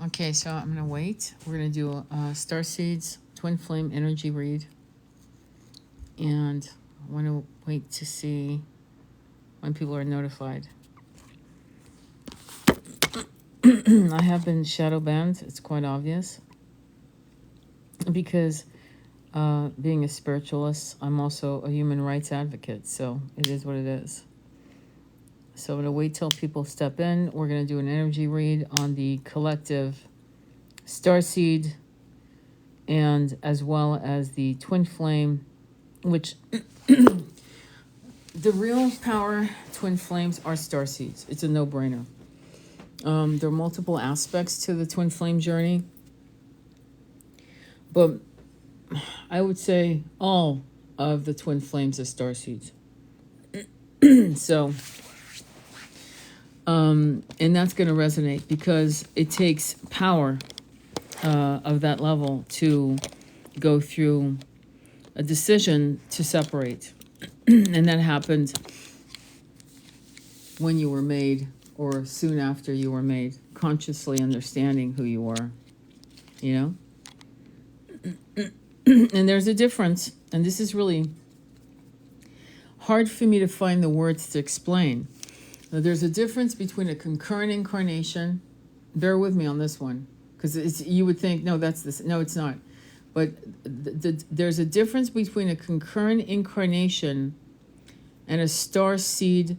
Okay, so I'm going to wait. We're going to do a Starseeds Twin Flame Energy read. And I want to wait to see when people are notified. I have been shadow banned. It's quite obvious. Because being a spiritualist, I'm also a human rights advocate. So it is what it is. So I'm going to wait till people step in. We're going to do an energy read on the collective starseed and as well as the twin flame, which the real power twin flames are starseeds. It's a no-brainer. There are multiple aspects to the twin flame journey, but I would say all of the twin flames are starseeds. So, and that's going to resonate because it takes power of that level to go through a decision to separate. And that happened when you were made or soon after you were made, consciously understanding who you were, you know? And there's a difference, and this is really hard for me to find the words to explain. There's a difference between a concurrent incarnation. Bear with me on this one, because you would think, no, that's this. No, it's not. But there's a difference between a concurrent incarnation and a starseed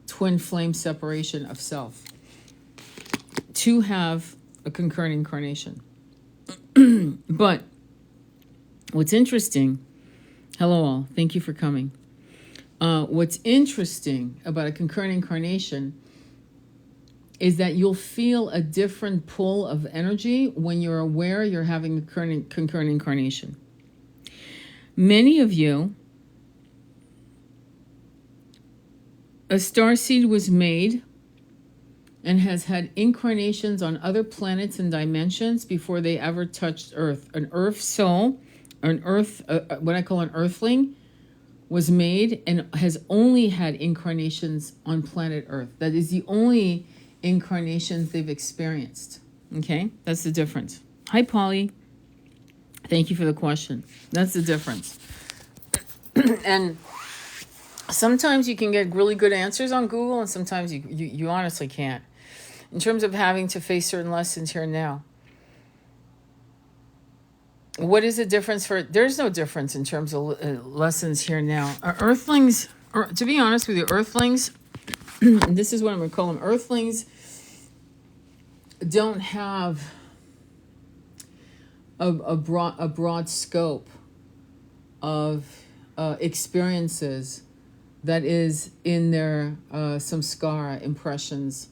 twin flame separation of self. To have a concurrent incarnation. But what's interesting, hello all, thank you for coming. What's interesting about a concurrent incarnation is that you'll feel a different pull of energy when you're aware you're having a concurrent incarnation. Many of you, a starseed was made and has had incarnations on other planets and dimensions before they ever touched Earth. An Earth soul, or an Earth, what I call an Earthling, was made and has only had incarnations on planet Earth. That is the only incarnations they've experienced. Okay, that's the difference. Hi, Polly. Thank you for the question. That's the difference. And sometimes you can get really good answers on Google, and sometimes you honestly can't. In terms of having to face certain lessons here and now. What is the difference for... There's no difference in terms of lessons here and now. Earthlings, or to be honest with you, Earthlings, this is what I'm going to call them, Earthlings don't have a broad scope of experiences that is in their samskara impressions,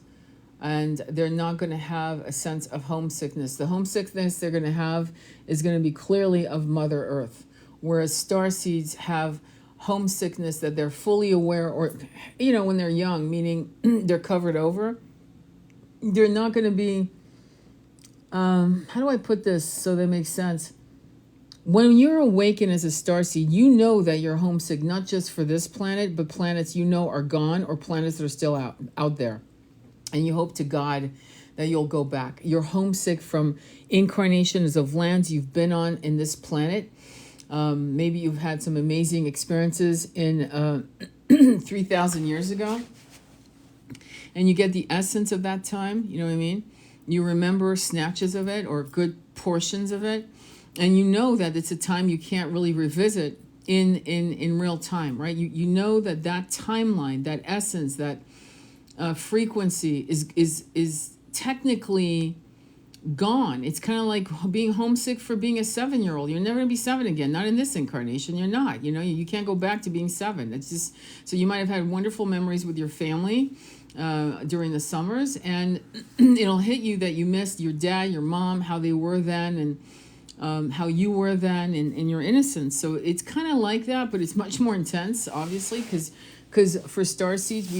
and they're not going to have a sense of homesickness. The homesickness they're going to have is going to be clearly of Mother Earth, whereas starseeds have homesickness that they're fully aware, or when they're young, meaning they're covered over. They're not going to be, how do I put this so that makes sense? When you're awakened as a starseed, you know that you're homesick, not just for this planet, but planets are gone, or planets that are still out there. And you hope to God that you'll go back. You're homesick from incarnations of lands you've been on in this planet. Maybe you've had some amazing experiences in 3,000 years ago. And you get the essence of that time, you know what I mean? You remember snatches of it or good portions of it. And you know that it's a time you can't really revisit in real time, right? You know that timeline, that essence, that frequency is technically gone. It's kind of like being homesick for being a 7-year-old. You're never going to be 7 again. Not in this incarnation. You're not. You can't go back to being 7. It's just, so you might have had wonderful memories with your family during the summers, and it'll hit you that you missed your dad, your mom, how they were then, and how you were then in your innocence. So it's kind of like that, but it's much more intense, obviously, because for starseeds,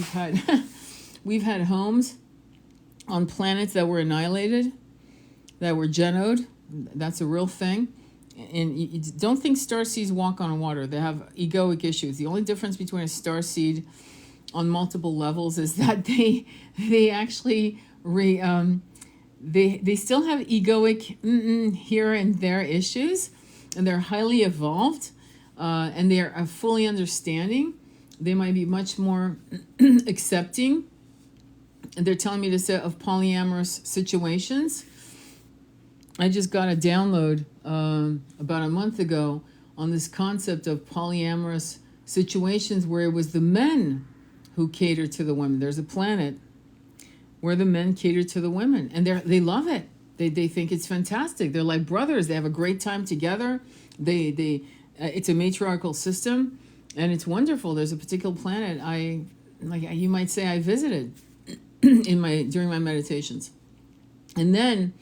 we've had homes on planets that were annihilated, that were genoed. That's a real thing. And you don't think starseeds walk on water. They have egoic issues. The only difference between a starseed on multiple levels is that they actually they still have egoic here and there issues, and they're highly evolved, and they are fully understanding. They might be much more accepting. And they're telling me to say of polyamorous situations. I just got a download about a month ago on this concept of polyamorous situations where it was the men who cater to the women. There's a planet where the men cater to the women, and they love it. They think it's fantastic. They're like brothers. They have a great time together. It's a matriarchal system, and it's wonderful. There's a particular planet you might say I visited during my meditations, and then,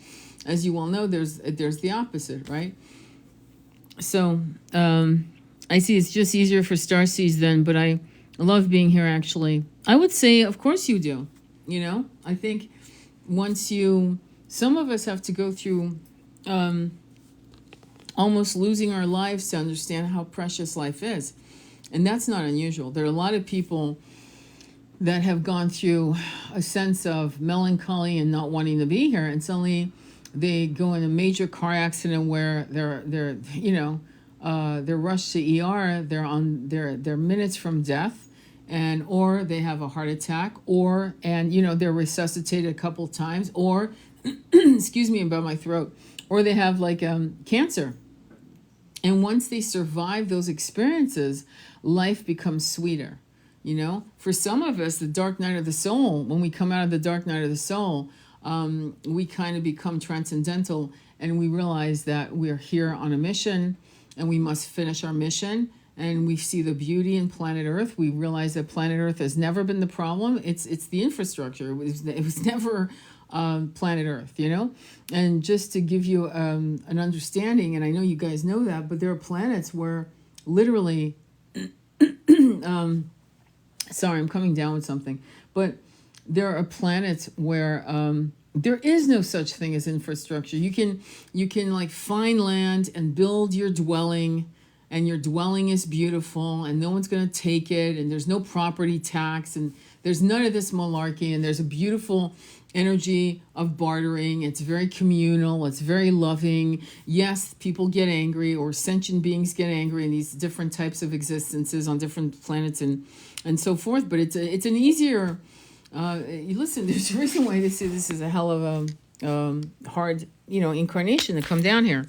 as you all know, there's the opposite, right? So I see it's just easier for Starseeds then, but I love being here, actually. I would say, of course you do. I think some of us have to go through almost losing our lives to understand how precious life is. And that's not unusual. There are a lot of people that have gone through a sense of melancholy and not wanting to be here, and suddenly they go in a major car accident where they're rushed to ER. They're minutes from death, or they have a heart attack, they're resuscitated a couple times, or excuse me about my throat, or they have cancer. And once they survive those experiences, life becomes sweeter. For some of us, the dark night of the soul, when we come out of the dark night of the soul, we kind of become transcendental, and we realize that we're here on a mission and we must finish our mission. And we see the beauty in planet Earth. We realize that planet Earth has never been the problem. It's the infrastructure. It was never planet Earth, And just to give you an understanding, and I know you guys know that, but there are planets where literally, sorry, I'm coming down with something, but there are planets where there is no such thing as infrastructure. You can find land and build your dwelling, and your dwelling is beautiful, and no one's going to take it, and there's no property tax, and there's none of this malarkey, and there's a beautiful energy of bartering. It's very communal. It's very loving. Yes, people get angry, or sentient beings get angry in these different types of existences on different planets and so forth. But it's an easier. Listen, there's a reason why they say this is a hell of a hard, incarnation to come down here.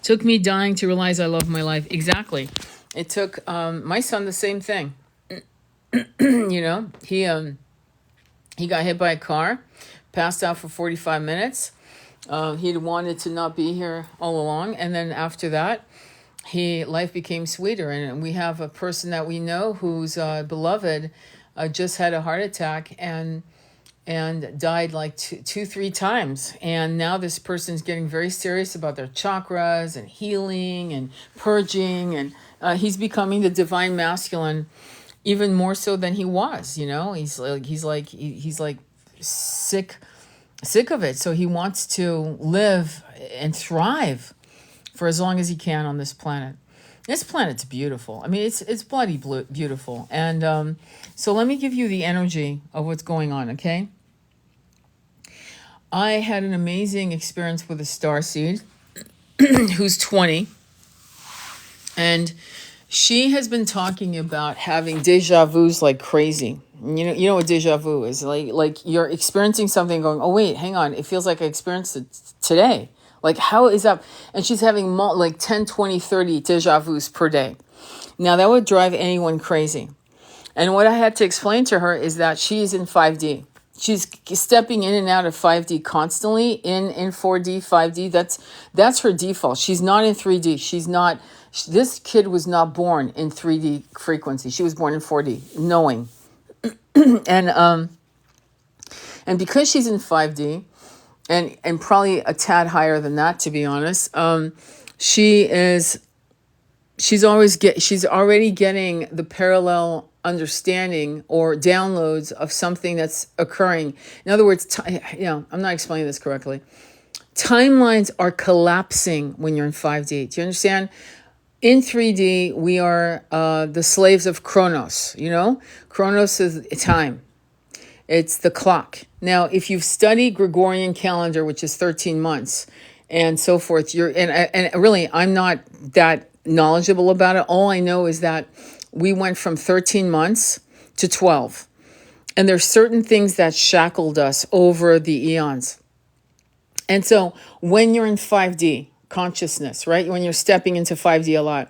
Took me dying to realize I love my life. Exactly. It took my son the same thing. He got hit by a car, passed out for 45 minutes. He'd wanted to not be here all along, and then after that, life became sweeter. And we have a person that we know who's beloved just had a heart attack and died like 2-3 times. And now this person's getting very serious about their chakras and healing and purging, and he's becoming the divine masculine even more so than he was. He's like sick of it. So he wants to live and thrive for as long as he can on this planet. This planet's beautiful. I mean, it's bloody beautiful. And so let me give you the energy of what's going on, okay? I had an amazing experience with a starseed who's 20. And she has been talking about having deja vus like crazy. You know what deja vu is? Like you're experiencing something going, oh, wait, hang on. It feels like I experienced it today. Like, how is that? And she's having 10, 20, 30 deja vus per day. Now, that would drive anyone crazy. And what I had to explain to her is that she's in 5D. She's stepping in and out of 5D constantly, in 4D, 5D. That's her default. She's not in 3D. This kid was not born in 3D frequency. She was born in 4D, knowing. And because she's in 5D, and probably a tad higher than that, to be honest, she's already getting the parallel understanding or downloads of something that's occurring. In other words, I'm not explaining this correctly. Timelines are collapsing when you're in 5D. Do you understand? In 3D, we are the slaves of Chronos. Chronos is time. It's the clock. Now, if you've studied Gregorian calendar, which is 13 months and so forth, and really, I'm not that knowledgeable about it. All I know is that we went from 13 months to 12. And there's certain things that shackled us over the eons. And so when you're in 5D consciousness, right? When you're stepping into 5D a lot,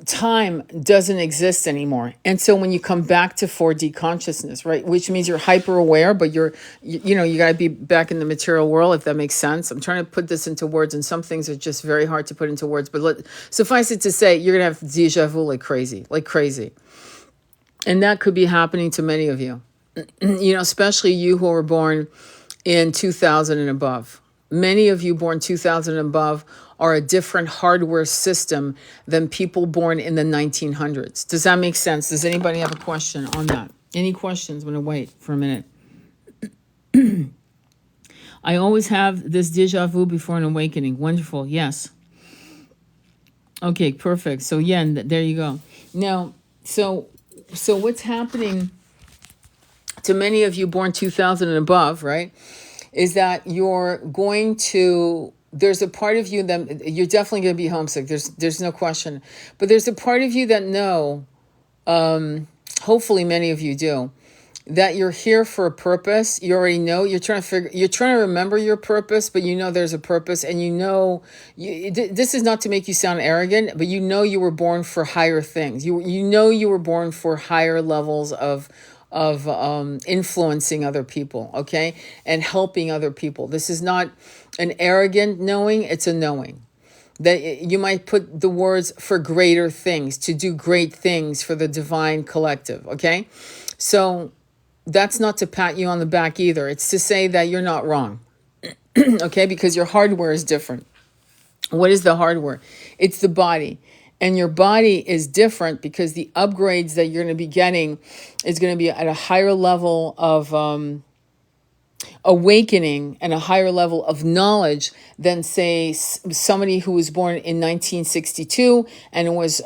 time doesn't exist anymore. And so when you come back to 4D consciousness, right, which means you're hyper aware, but you got to be back in the material world, if that makes sense. I'm trying to put this into words, and some things are just very hard to put into words, but suffice it to say, you're going to have deja vu like crazy. And that could be happening to many of you, especially you who were born in 2000 and above. Many of you born 2000 and above are a different hardware system than people born in the 1900s. Does that make sense? Does anybody have a question on that? Any questions? I'm going to wait for a minute. I always have this deja vu before an awakening. Wonderful. Yes. Okay, perfect. So yeah, there you go. Now, so what's happening to many of you born 2000 and above, right, is that there's a part of you that you're definitely going to be homesick. There's no question. But there's a part of you that hopefully many of you do, that you're here for a purpose. You already know. You're trying to remember your purpose, but there's a purpose, and this is not to make you sound arrogant, but you were born for higher things. You were born for higher levels of influencing other people, okay, and helping other people. This is not an arrogant knowing; it's a knowing that you might put the words for greater things, to do great things for the divine collective, okay. So that's not to pat you on the back either. It's to say that you're not wrong, okay, because your hardware is different. What is the hardware? It's the body. And your body is different because the upgrades that you're going to be getting is going to be at a higher level of awakening and a higher level of knowledge than, say, somebody who was born in 1962 and was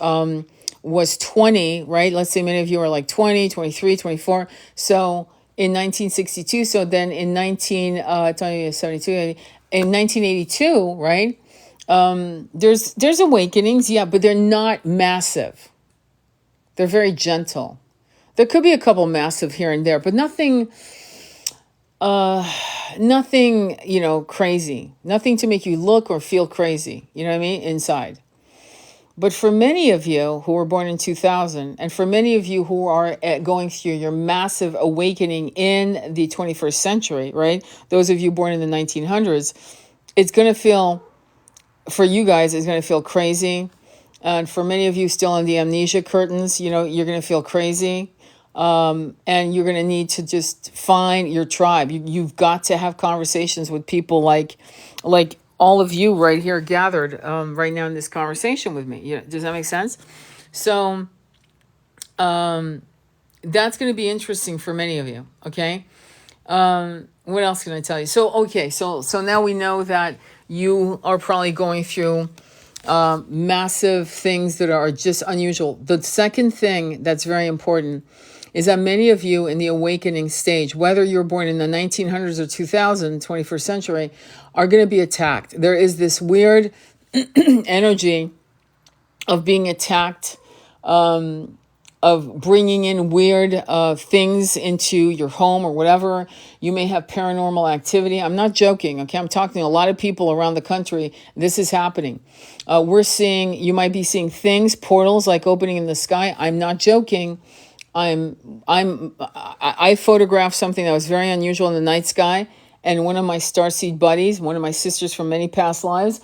20, right? Let's say many of you are like 20, 23, 24. So in 1962, so then in 1982, right? There's awakenings, yeah, but they're not massive. They're very gentle. There could be a couple massive here and there, but nothing, crazy. Nothing to make you look or feel crazy, you know what I mean, inside. But for many of you who were born in 2000, and for many of you who are going through your massive awakening in the 21st century, right? Those of you born in the 1900s, it's going to feel, for you guys, it's going to feel crazy. And for many of you still in the amnesia curtains, you're going to feel crazy. And you're going to need to just find your tribe. You've got to have conversations with people like all of you right here gathered right now in this conversation with me. Does that make sense? So that's going to be interesting for many of you. Okay. What else can I tell you? So now we know that you are probably going through massive things that are just unusual. The second thing that's very important is that many of you in the awakening stage, whether you're born in the 1900s or 2000, 21st century, are going to be attacked. There is this weird energy of being attacked, of bringing in weird things into your home or whatever. You may have paranormal activity. I'm not joking, okay? I'm talking to a lot of people around the country. This is happening. You might be seeing things, portals like opening in the sky. I'm not joking. I photographed something that was very unusual in the night sky, and one of my starseed buddies, one of my sisters from many past lives,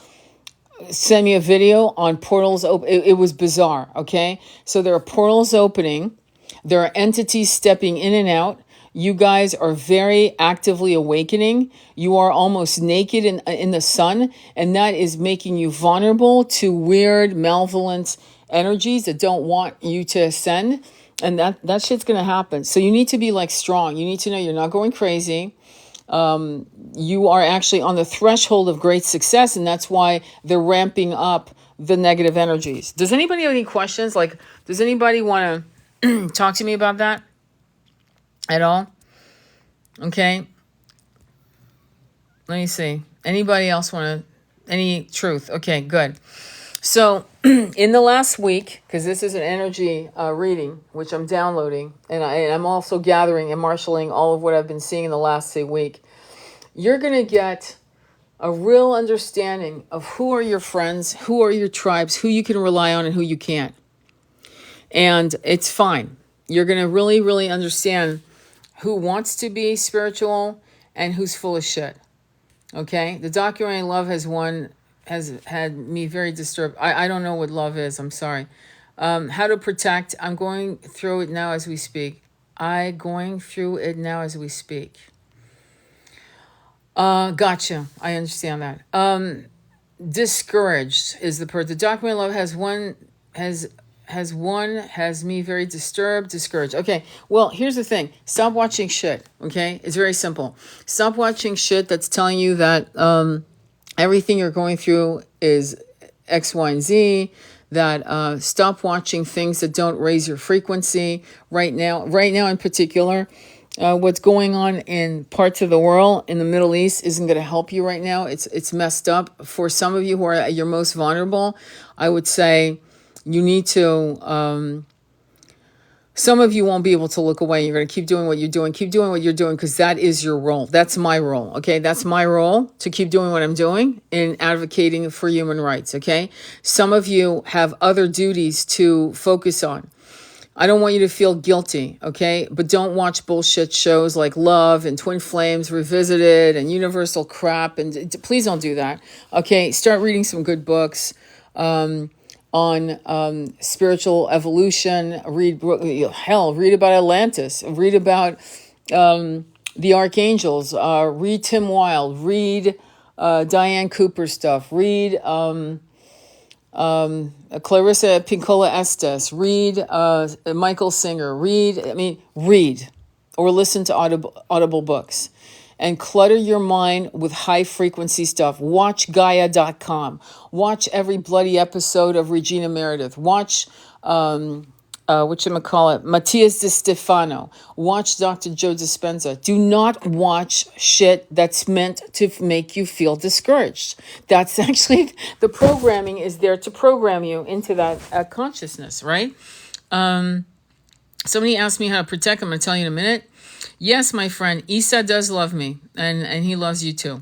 sent me a video on portals. It was bizarre, okay? So there are portals opening. There are entities stepping in and out. You guys are very actively awakening. You are almost naked in the sun, and that is making you vulnerable to weird, malevolent energies that don't want you to ascend. And that shit's going to happen. So you need to be strong. You need to know you're not going crazy. You are actually on the threshold of great success, and that's why they're ramping up the negative energies. Does anybody have any questions? Does anybody want to talk to me about that at all? Okay. Let me see. Anybody else want to, any truth? Okay, good. So in the last week, because this is an energy reading, which I'm downloading, and I'm also gathering and marshaling all of what I've been seeing in the last, say, week, you're going to get a real understanding of who are your friends, who are your tribes, who you can rely on and who you can't. And it's fine. You're going to really, really understand who wants to be spiritual and who's full of shit. Okay? The documentary Love has had me very disturbed. I don't know what love is. I'm sorry. How to protect. I'm going through it now as we speak. Gotcha. I understand that. Discouraged is the part. The documentary Love has me very disturbed, discouraged. Okay, well, here's the thing. Stop watching shit, okay? It's very simple. Stop watching shit that's telling you that everything you're going through is X, Y, and Z, that stop watching things that don't raise your frequency right now in particular. What's going on in parts of the world, in the Middle East, isn't going to help you right now. It's messed up. For some of you who are at your most vulnerable, I would say you need to, some of you won't be able to look away. You're going to keep doing what you're doing. Keep doing what you're doing because that is your role. That's my role, okay? That's my role, to keep doing what I'm doing in advocating for human rights, okay? Some of you have other duties to focus on. I don't want you to feel guilty, okay? But don't watch bullshit shows like Love and Twin Flames Revisited and Universal crap. And please don't do that, okay? Start reading some good books on spiritual evolution. Read about Atlantis. Read about the archangels. Read Tim Wilde. Read Diane Cooper stuff. Read Clarissa Pinkola Estes. Read Michael Singer. Read or listen to audible books. And clutter your mind with high frequency stuff. Watch Gaia.com. Watch every bloody episode of Regina Meredith. Watch Matias De Stefano. Watch Dr. Joe Dispenza. Do not watch shit that's meant to make you feel discouraged. That's actually, the programming is there to program you into that consciousness, right? Somebody asked me how to protect. I'm going to tell you in a minute. Yes, my friend, Isa does love me, and he loves you too.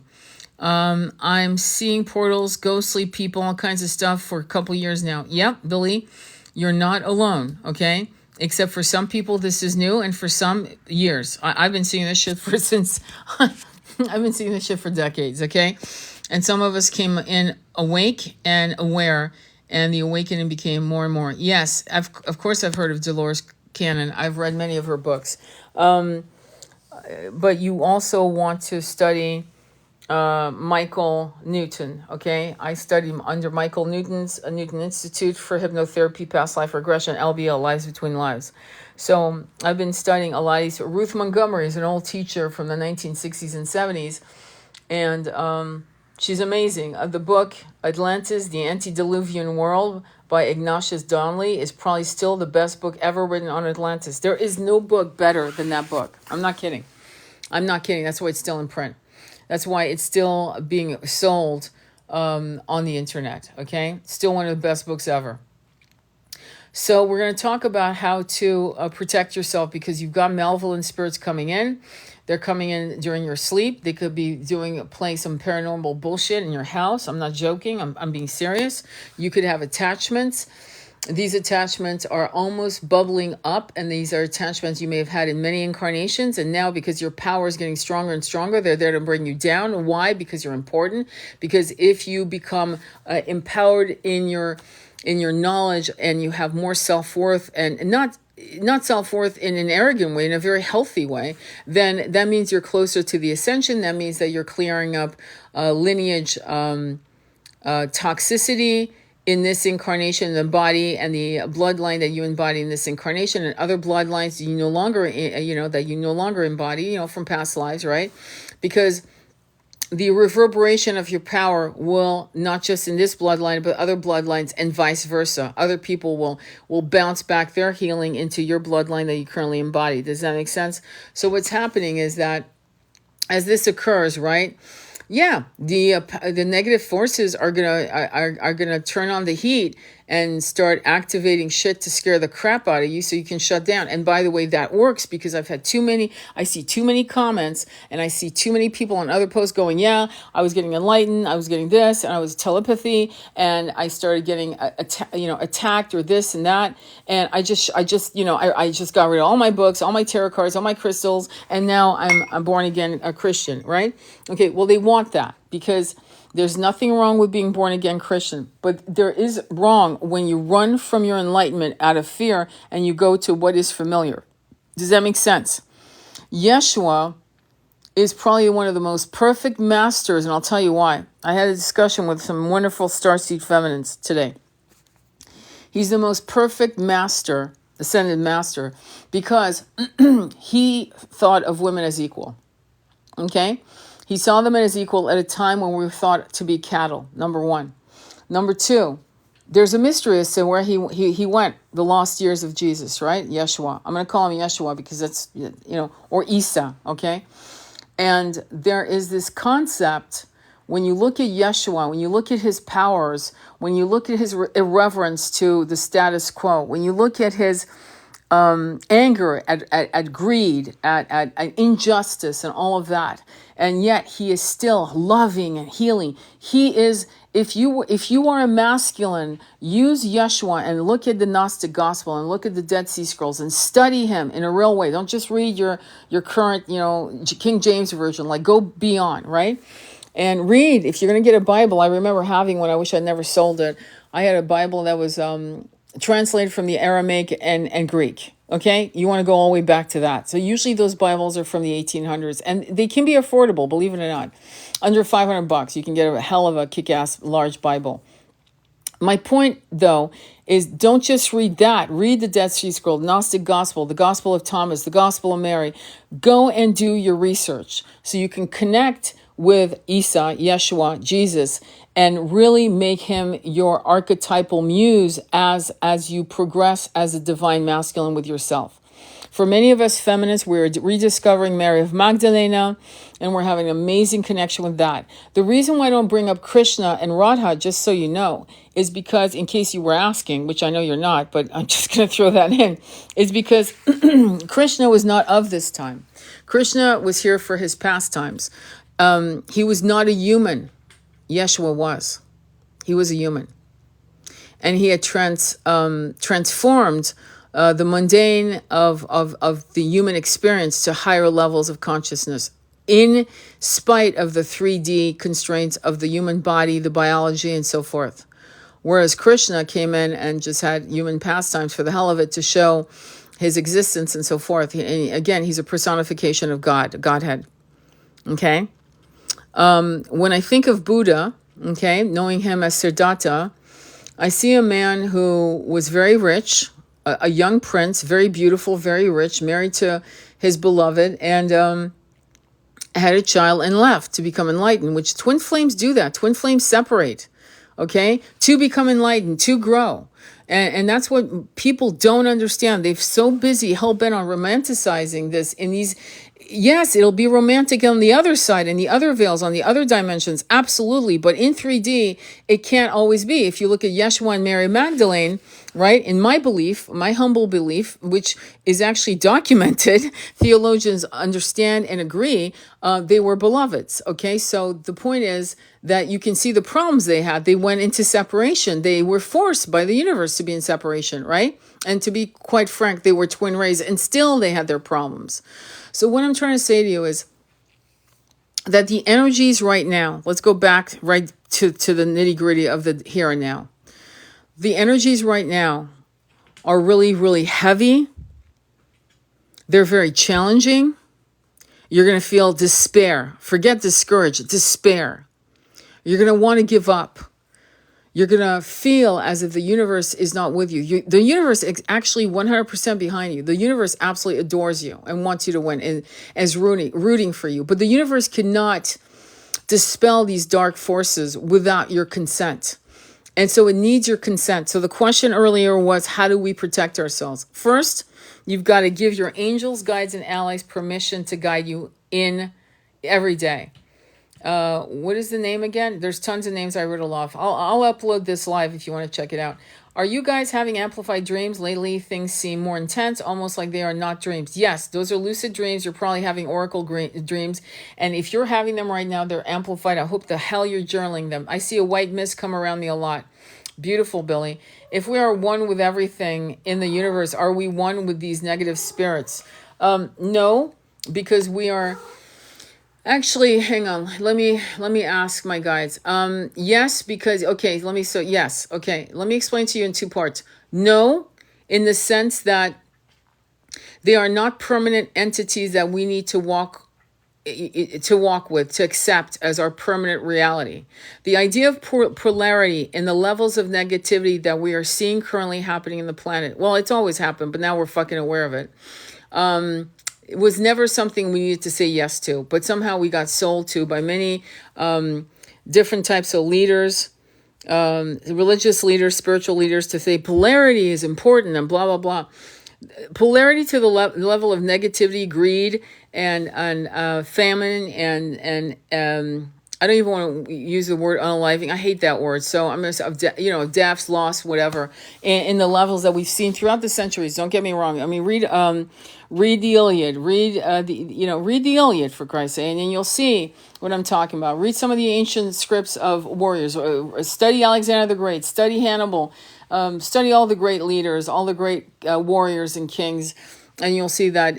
I'm seeing portals, ghostly people, all kinds of stuff for a couple years now. Yep, Billy, you're not alone, okay? Except for some people, this is new, and for some, years. I've been seeing this shit I've been seeing this shit for decades, okay? And some of us came in awake and aware, and the awakening became more and more. Yes, of course I've heard of Dolores Cannon. I've read many of her books. But you also want to study Michael Newton, okay? I studied under Michael Newton's Newton Institute for Hypnotherapy, Past Life Regression, LBL, Lives Between Lives. So I've been studying a lot of these. Ruth Montgomery is an old teacher from the 1960s and 70s, and she's amazing. The book, Atlantis, The Antediluvian World by Ignatius Donnelly is probably still the best book ever written on Atlantis. There is no book better than that book. I'm not kidding. That's why it's still in print. That's why it's still being sold on the internet, okay? Still one of the best books ever. So we're going to talk about how to protect yourself because you've got malevolent spirits coming in. They're coming in during your sleep. They could be playing some paranormal bullshit in your house. I'm not joking. I'm being serious. You could have attachments. These attachments are almost bubbling up, and these are attachments you may have had in many incarnations, and now because your power is getting stronger and stronger, they're there to bring you down. Why? Because you're important. Because if you become empowered in your knowledge and you have more self-worth, and not self-worth in an arrogant way, in a very healthy way, then that means you're closer to the ascension. That means that you're clearing up lineage toxicity in this incarnation, the body and the bloodline that you embody in this incarnation, and other bloodlines you no longer, embody, from past lives, right? Because the reverberation of your power will, not just in this bloodline, but other bloodlines and vice versa. Other people will bounce back their healing into your bloodline that you currently embody. Does that make sense? So what's happening is that as this occurs, right? Yeah, the negative forces are gonna turn on the heat and start activating shit to scare the crap out of you so you can shut down. And by the way, that works because I see too many comments and I see too many people on other posts going, yeah, I was getting enlightened, I was getting this, and I was telepathy, and I started getting attacked or this and that, and I just got rid of all my books, all my tarot cards, all my crystals, and now I'm born again a Christian, right? Okay, well they want that because there's nothing wrong with being born again Christian, but there is wrong when you run from your enlightenment out of fear and you go to what is familiar. Does that make sense? Yeshua is probably one of the most perfect masters, and I'll tell you why. I had a discussion with some wonderful starseed feminines today. He's the most perfect master, ascended master, because he thought of women as equal. Okay? He saw them as equal at a time when we were thought to be cattle, number one. Number two, there's a mystery as to where he went the lost years of Jesus, right? Yeshua. I'm going to call him Yeshua because that's, or Isa, okay? And there is this concept, when you look at Yeshua, when you look at his powers, when you look at his irreverence to the status quo, when you look at his anger at greed, at injustice and all of that, and yet he is still loving and healing. He is, if you are a masculine, use Yeshua and look at the Gnostic Gospel and look at the Dead Sea Scrolls and study him in a real way. Don't just read your current, King James Version, like go beyond, right? And read, if you're going to get a Bible. I remember having one, I wish I'd never sold it. I had a Bible that was translated from the Aramaic and Greek. Okay, you want to go all the way back to that. So usually those Bibles are from the 1800s, and they can be affordable, believe it or not. Under $500, you can get a hell of a kick-ass large Bible. My point, though, is don't just read that. Read the Dead Sea Scroll, Gnostic Gospel, the Gospel of Thomas, the Gospel of Mary. Go and do your research so you can connect with Isa, Yeshua, Jesus, and really make him your archetypal muse as you progress as a divine masculine with yourself. For many of us feminists, we're rediscovering Mary of Magdalena, and we're having an amazing connection with that. The reason why I don't bring up Krishna and Radha, just so you know, is because, in case you were asking, which I know you're not, but I'm just going to throw that in, is because Krishna was not of this time. Krishna was here for his pastimes. He was not a human. Yeshua was. He was a human. And he had transformed the mundane of the human experience to higher levels of consciousness in spite of the 3D constraints of the human body, the biology, and so forth. Whereas Krishna came in and just had human pastimes for the hell of it to show his existence and so forth. And again, he's a personification of God, Godhead. Okay? When I think of Buddha, okay, knowing him as Siddhartha, I see a man who was very rich, a young prince, very beautiful, very rich, married to his beloved, and had a child and left to become enlightened, which twin flames do that. Twin flames separate, okay, to become enlightened, to grow. And that's what people don't understand. They're so busy, hell-bent on romanticizing this in these. Yes, it'll be romantic on the other side, in the other veils, on the other dimensions, absolutely. But in 3D, it can't always be. If you look at Yeshua and Mary Magdalene, right, in my belief, my humble belief, which is actually documented, theologians understand and agree, they were beloveds, okay? So the point is that you can see the problems they had. They went into separation. They were forced by the universe to be in separation, right? And to be quite frank, they were twin rays, and still they had their problems. So what I'm trying to say to you is that the energies right now, let's go back right to the nitty-gritty of the here and now. The energies right now are really, really heavy. They're very challenging. You're going to feel despair. Forget discouraged, despair. You're going to want to give up. You're going to feel as if the universe is not with you. The universe is actually 100% behind you. The universe absolutely adores you and wants you to win and is rooting for you. But the universe cannot dispel these dark forces without your consent. And so it needs your consent. So the question earlier was, how do we protect ourselves? First, you've got to give your angels, guides, and allies permission to guide you in every day. What is the name again? There's tons of names I riddle off. I'll upload this live if you want to check it out. Are you guys having amplified dreams? Lately, things seem more intense, almost like they are not dreams. Yes, those are lucid dreams. You're probably having oracle dreams. And if you're having them right now, they're amplified. I hope the hell you're journaling them. I see a white mist come around me a lot. Beautiful, Billy. If we are one with everything in the universe, are we one with these negative spirits? No, because we are... Actually, hang on. Let me ask my guides. Yes, because okay, yes. Okay, let me explain to you in two parts. No, in the sense that they are not permanent entities that we need to walk with, to accept as our permanent reality. The idea of polarity in the levels of negativity that we are seeing currently happening in the planet. Well, it's always happened, but now we're fucking aware of it. It was never something we needed to say yes to, but somehow we got sold to by many different types of leaders, religious leaders, spiritual leaders, to say polarity is important and blah, blah, blah. Polarity to the level of negativity, greed, and famine, and I don't even want to use the word unaliving. I hate that word. So I'm going to say, deaths, loss, whatever, in the levels that we've seen throughout the centuries. Don't get me wrong. I mean, read the Iliad, read the Iliad, for Christ's sake, and then you'll see what I'm talking about. Read some of the ancient scripts of warriors. Study Alexander the Great. Study Hannibal. Study all the great leaders, all the great warriors and kings. And you'll see that,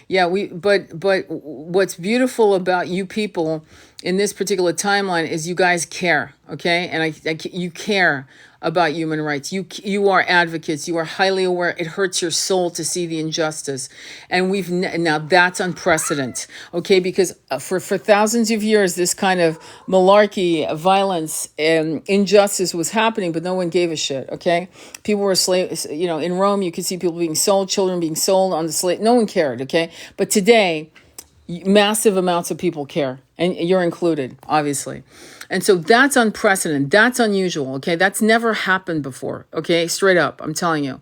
but what's beautiful about you people in this particular timeline is you guys care, okay? And you care about human rights. You are advocates. You are highly aware. It hurts your soul to see the injustice. And now that's unprecedented, okay? Because for thousands of years, this kind of malarkey, violence, and injustice was happening, but no one gave a shit, okay? People were slaves, in Rome, you could see people being sold, children being sold on the slave. No one cared, okay? But today, massive amounts of people care, and you're included, obviously. And so that's unprecedented. That's unusual, okay? That's never happened before, okay? Straight up, I'm telling you.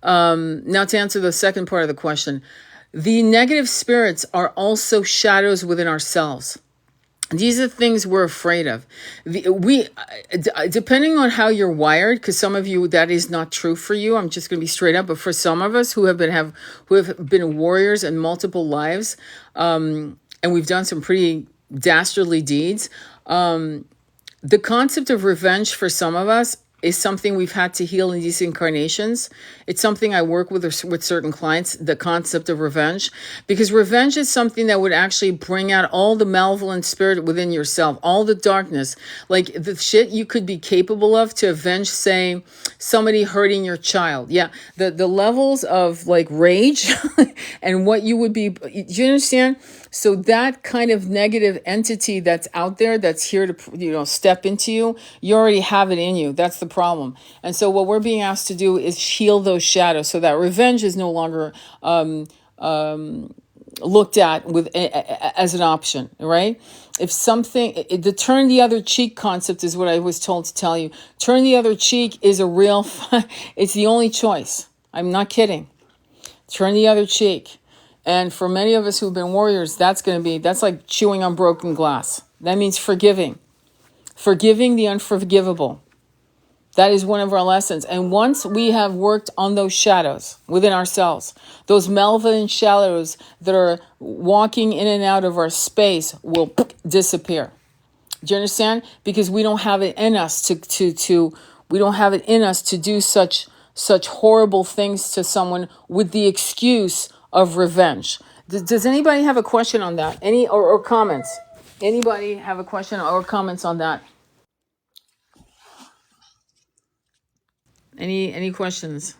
Now to answer the second part of the question, the negative spirits are also shadows within ourselves. These are things we're afraid of. Depending on how you're wired, because some of you, that is not true for you. I'm just going to be straight up. But for some of us who have been warriors in multiple lives, and we've done some pretty dastardly deeds, the concept of revenge for some of us is something we've had to heal in these incarnations. It's something I work with certain clients, the concept of revenge, because revenge is something that would actually bring out all the malevolent spirit within yourself, all the darkness, like the shit you could be capable of to avenge, say, somebody hurting your child. Yeah, the levels of like rage and what you would be, do you understand? So that kind of negative entity that's out there, that's here to, step into you, you already have it in you. That's the problem. And so what we're being asked to do is heal those shadows so that revenge is no longer looked at as an option, right? If something, the turn the other cheek concept is what I was told to tell you. Turn the other cheek is a real, it's the only choice. I'm not kidding. Turn the other cheek. And for many of us who've been warriors, that's like chewing on broken glass. That means forgiving the unforgivable. That is one of our lessons. And once we have worked on those shadows within ourselves, those malevolent shadows that are walking in and out of our space will disappear. Do you understand? Because we don't have it in us to do such horrible things to someone with the excuse of revenge. Does anybody have a question on that? Or comments? Anybody have a question or comments on that? Any questions?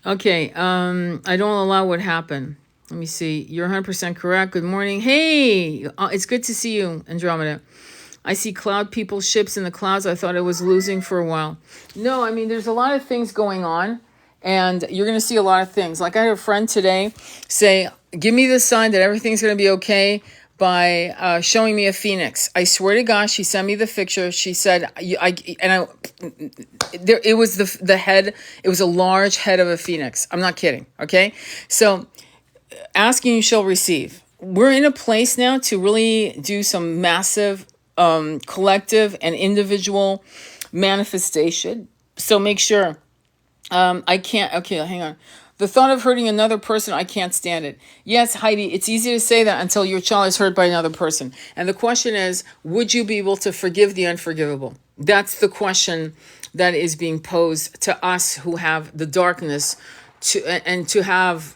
Okay, I don't allow what happened. Let me see. You're 100% correct. Good morning. Hey, it's good to see you, Andromeda. I see cloud people, ships in the clouds. I thought I was losing for a while. No, I mean, there's a lot of things going on. And you're going to see a lot of things. Like I had a friend today say, give me the sign that everything's going to be okay by showing me a phoenix. I swear to God, she sent me the picture. She said, it was the head. It was a large head of a phoenix. I'm not kidding. Okay. So asking you shall receive. we're in a place now to really do some massive collective and individual manifestation. So make sure. I can't. Okay, hang on. The thought of hurting another person, I can't stand it. Yes, Heidi, it's easy to say that until your child is hurt by another person. And the question is, would you be able to forgive the unforgivable? That's the question that is being posed to us who have the darkness and to have,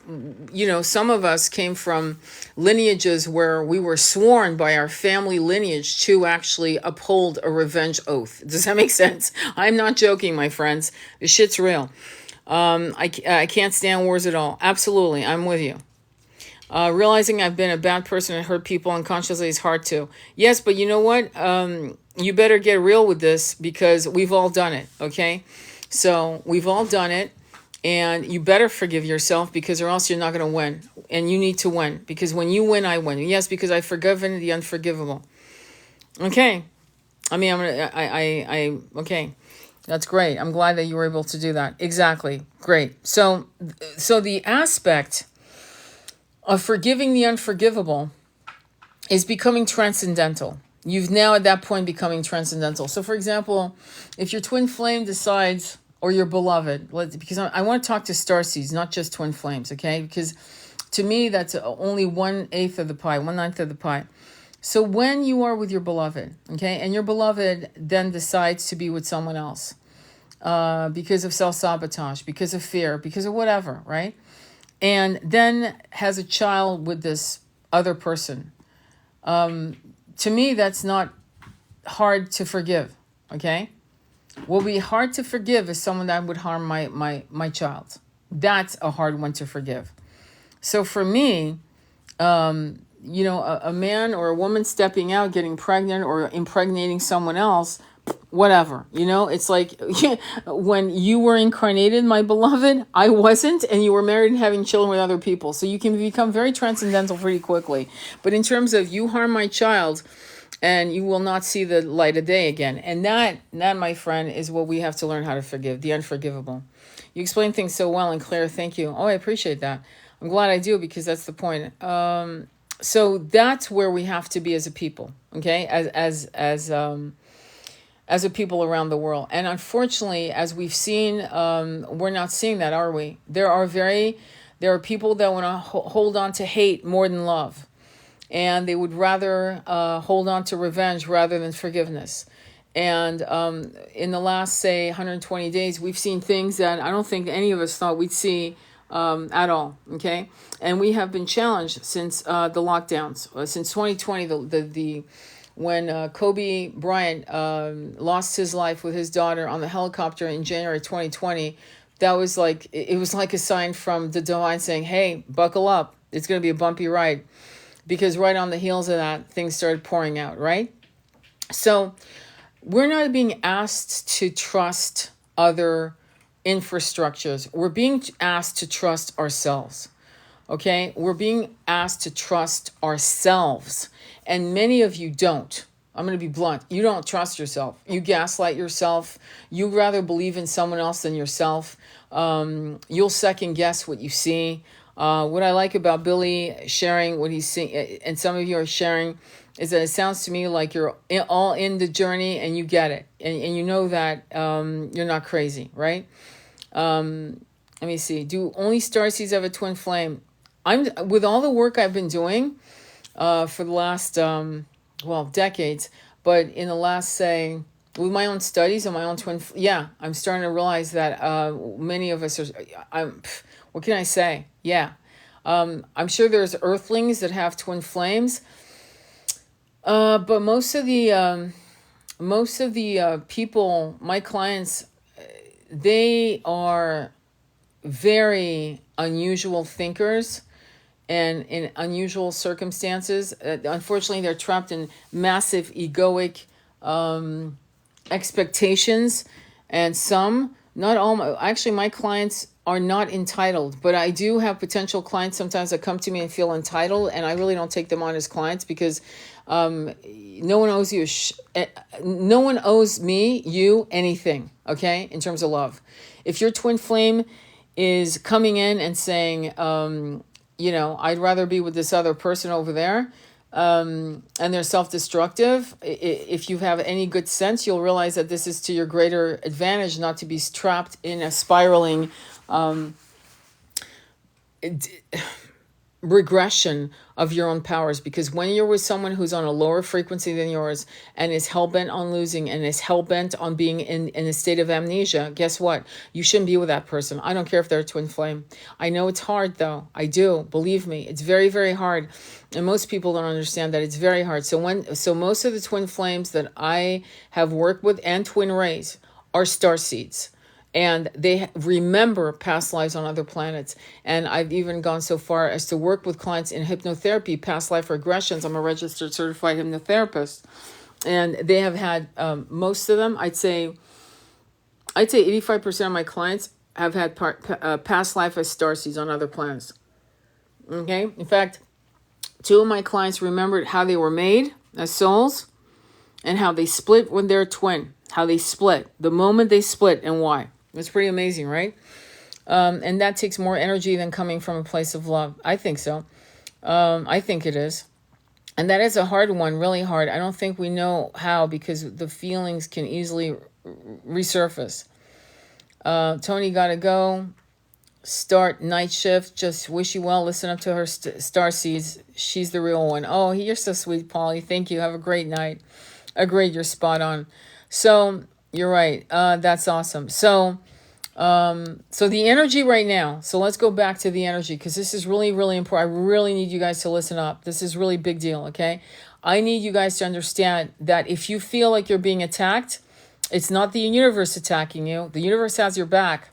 some of us came from lineages where we were sworn by our family lineage to actually uphold a revenge oath. Does that make sense? I'm not joking, my friends. This shit's real. I can't stand wars at all. Absolutely, I'm with you. Realizing I've been a bad person and hurt people unconsciously is hard too. Yes, but you know what? You better get real with this because we've all done it, okay? So we've all done it. And you better forgive yourself because or else you're not going to win. And you need to win because when you win, I win. Yes, because I've forgiven the unforgivable. Okay. I mean, okay. That's great. I'm glad that you were able to do that. Exactly. Great. So the aspect of forgiving the unforgivable is becoming transcendental. You've now at that point becoming transcendental. So for example, if your twin flame decides, or your beloved, because I want to talk to starseeds, not just twin flames, okay? Because to me, that's only 1/8 of the pie, 1/9 of the pie. So when you are with your beloved, okay, and your beloved then decides to be with someone else because of self-sabotage, because of fear, because of whatever, right? And then has a child with this other person. To me, that's not hard to forgive, okay? What would be hard to forgive is someone that would harm my child. That's a hard one to forgive. So for me, a man or a woman stepping out, getting pregnant or impregnating someone else, whatever, it's like when you were incarnated, my beloved, I wasn't, and you were married and having children with other people. So you can become very transcendental pretty quickly. But in terms of you harm my child, and you will not see the light of day again. And that, my friend, is what we have to learn how to forgive, the unforgivable. You explain things so well and clear. Thank you. Oh, I appreciate that. I'm glad I do because that's the point. So that's where we have to be as a people, okay? As a people around the world. And unfortunately, as we've seen, we're not seeing that, are we? There are people that want to hold on to hate more than love. And they would rather hold on to revenge rather than forgiveness. And in the last, say, 120 days, we've seen things that I don't think any of us thought we'd see at all, okay? And we have been challenged since the lockdowns. Since 2020, when Kobe Bryant lost his life with his daughter on the helicopter in January 2020, that was like, it was like a sign from the divine saying, hey, buckle up. It's going to be a bumpy ride. Because right on the heels of that, things started pouring out, right? So we're not being asked to trust other infrastructures. We're being asked to trust ourselves, okay? We're being asked to trust ourselves. And many of you don't. I'm going to be blunt. You don't trust yourself. You gaslight yourself. You rather believe in someone else than yourself. You'll second guess what you see. What I like about Billy sharing what he's seeing, and some of you are sharing, is that it sounds to me like you're all in the journey and you get it. And you know that you're not crazy, right? Let me see. Do only starseeds have a twin flame? With all the work I've been doing for the last, decades, but in the last, say, with my own studies and my own I'm starting to realize that many of us are, what can I say? Yeah. I'm sure there's earthlings that have twin flames. But most of the people, my clients, they are very unusual thinkers and in unusual circumstances. Unfortunately, they're trapped in massive egoic expectations. And some, not all, actually my clients are not entitled, but I do have potential clients sometimes that come to me and feel entitled, and I really don't take them on as clients because no one owes you, no one owes me, you, anything, okay, in terms of love. If your twin flame is coming in and saying, I'd rather be with this other person over there. And they're self-destructive. If you have any good sense, you'll realize that this is to your greater advantage, not to be trapped in a spiraling regression of your own powers. Because when you're with someone who's on a lower frequency than yours and is hell-bent on losing and is hell-bent on being in a state of amnesia, guess what? You shouldn't be with that person. I don't care if they're a twin flame. I know it's hard, though. I do. Believe me. It's very, very hard. And most people don't understand that it's very hard. So most of the twin flames that I have worked with and twin rays are starseeds. And they remember past lives on other planets. And I've even gone so far as to work with clients in hypnotherapy, past life regressions. I'm a registered certified hypnotherapist. And they have had, most of them, I'd say 85% of my clients have had past life as starseeds on other planets. Okay? In fact, 2 of my clients remembered how they were made as souls and how they split when they're twin. How they split. The moment they split and why. It's pretty amazing, right? And that takes more energy than coming from a place of love. I think so. I think it is. And that is a hard one, really hard. I don't think we know how because the feelings can easily resurface. Tony gotta go. Start night shift. Just wish you well. Listen up to her Starseeds. She's the real one. Oh, you're so sweet, Polly. Thank you. Have a great night. Agreed. You're spot on. So... You're right. That's awesome. So the energy right now. So let's go back to the energy because this is really, really important. I really need you guys to listen up. This is really big deal. Okay. I need you guys to understand that if you feel like you're being attacked, it's not the universe attacking you. The universe has your back.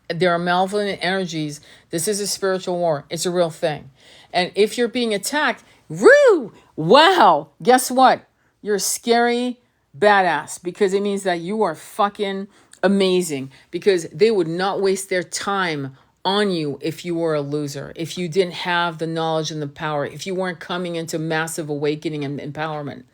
There are malevolent energies. This is a spiritual war. It's a real thing. And if you're being attacked, woo, wow, guess what? You're scary badass because it means that you are fucking amazing because they would not waste their time on you if you were a loser, if you didn't have the knowledge and the power, if you weren't coming into massive awakening and empowerment.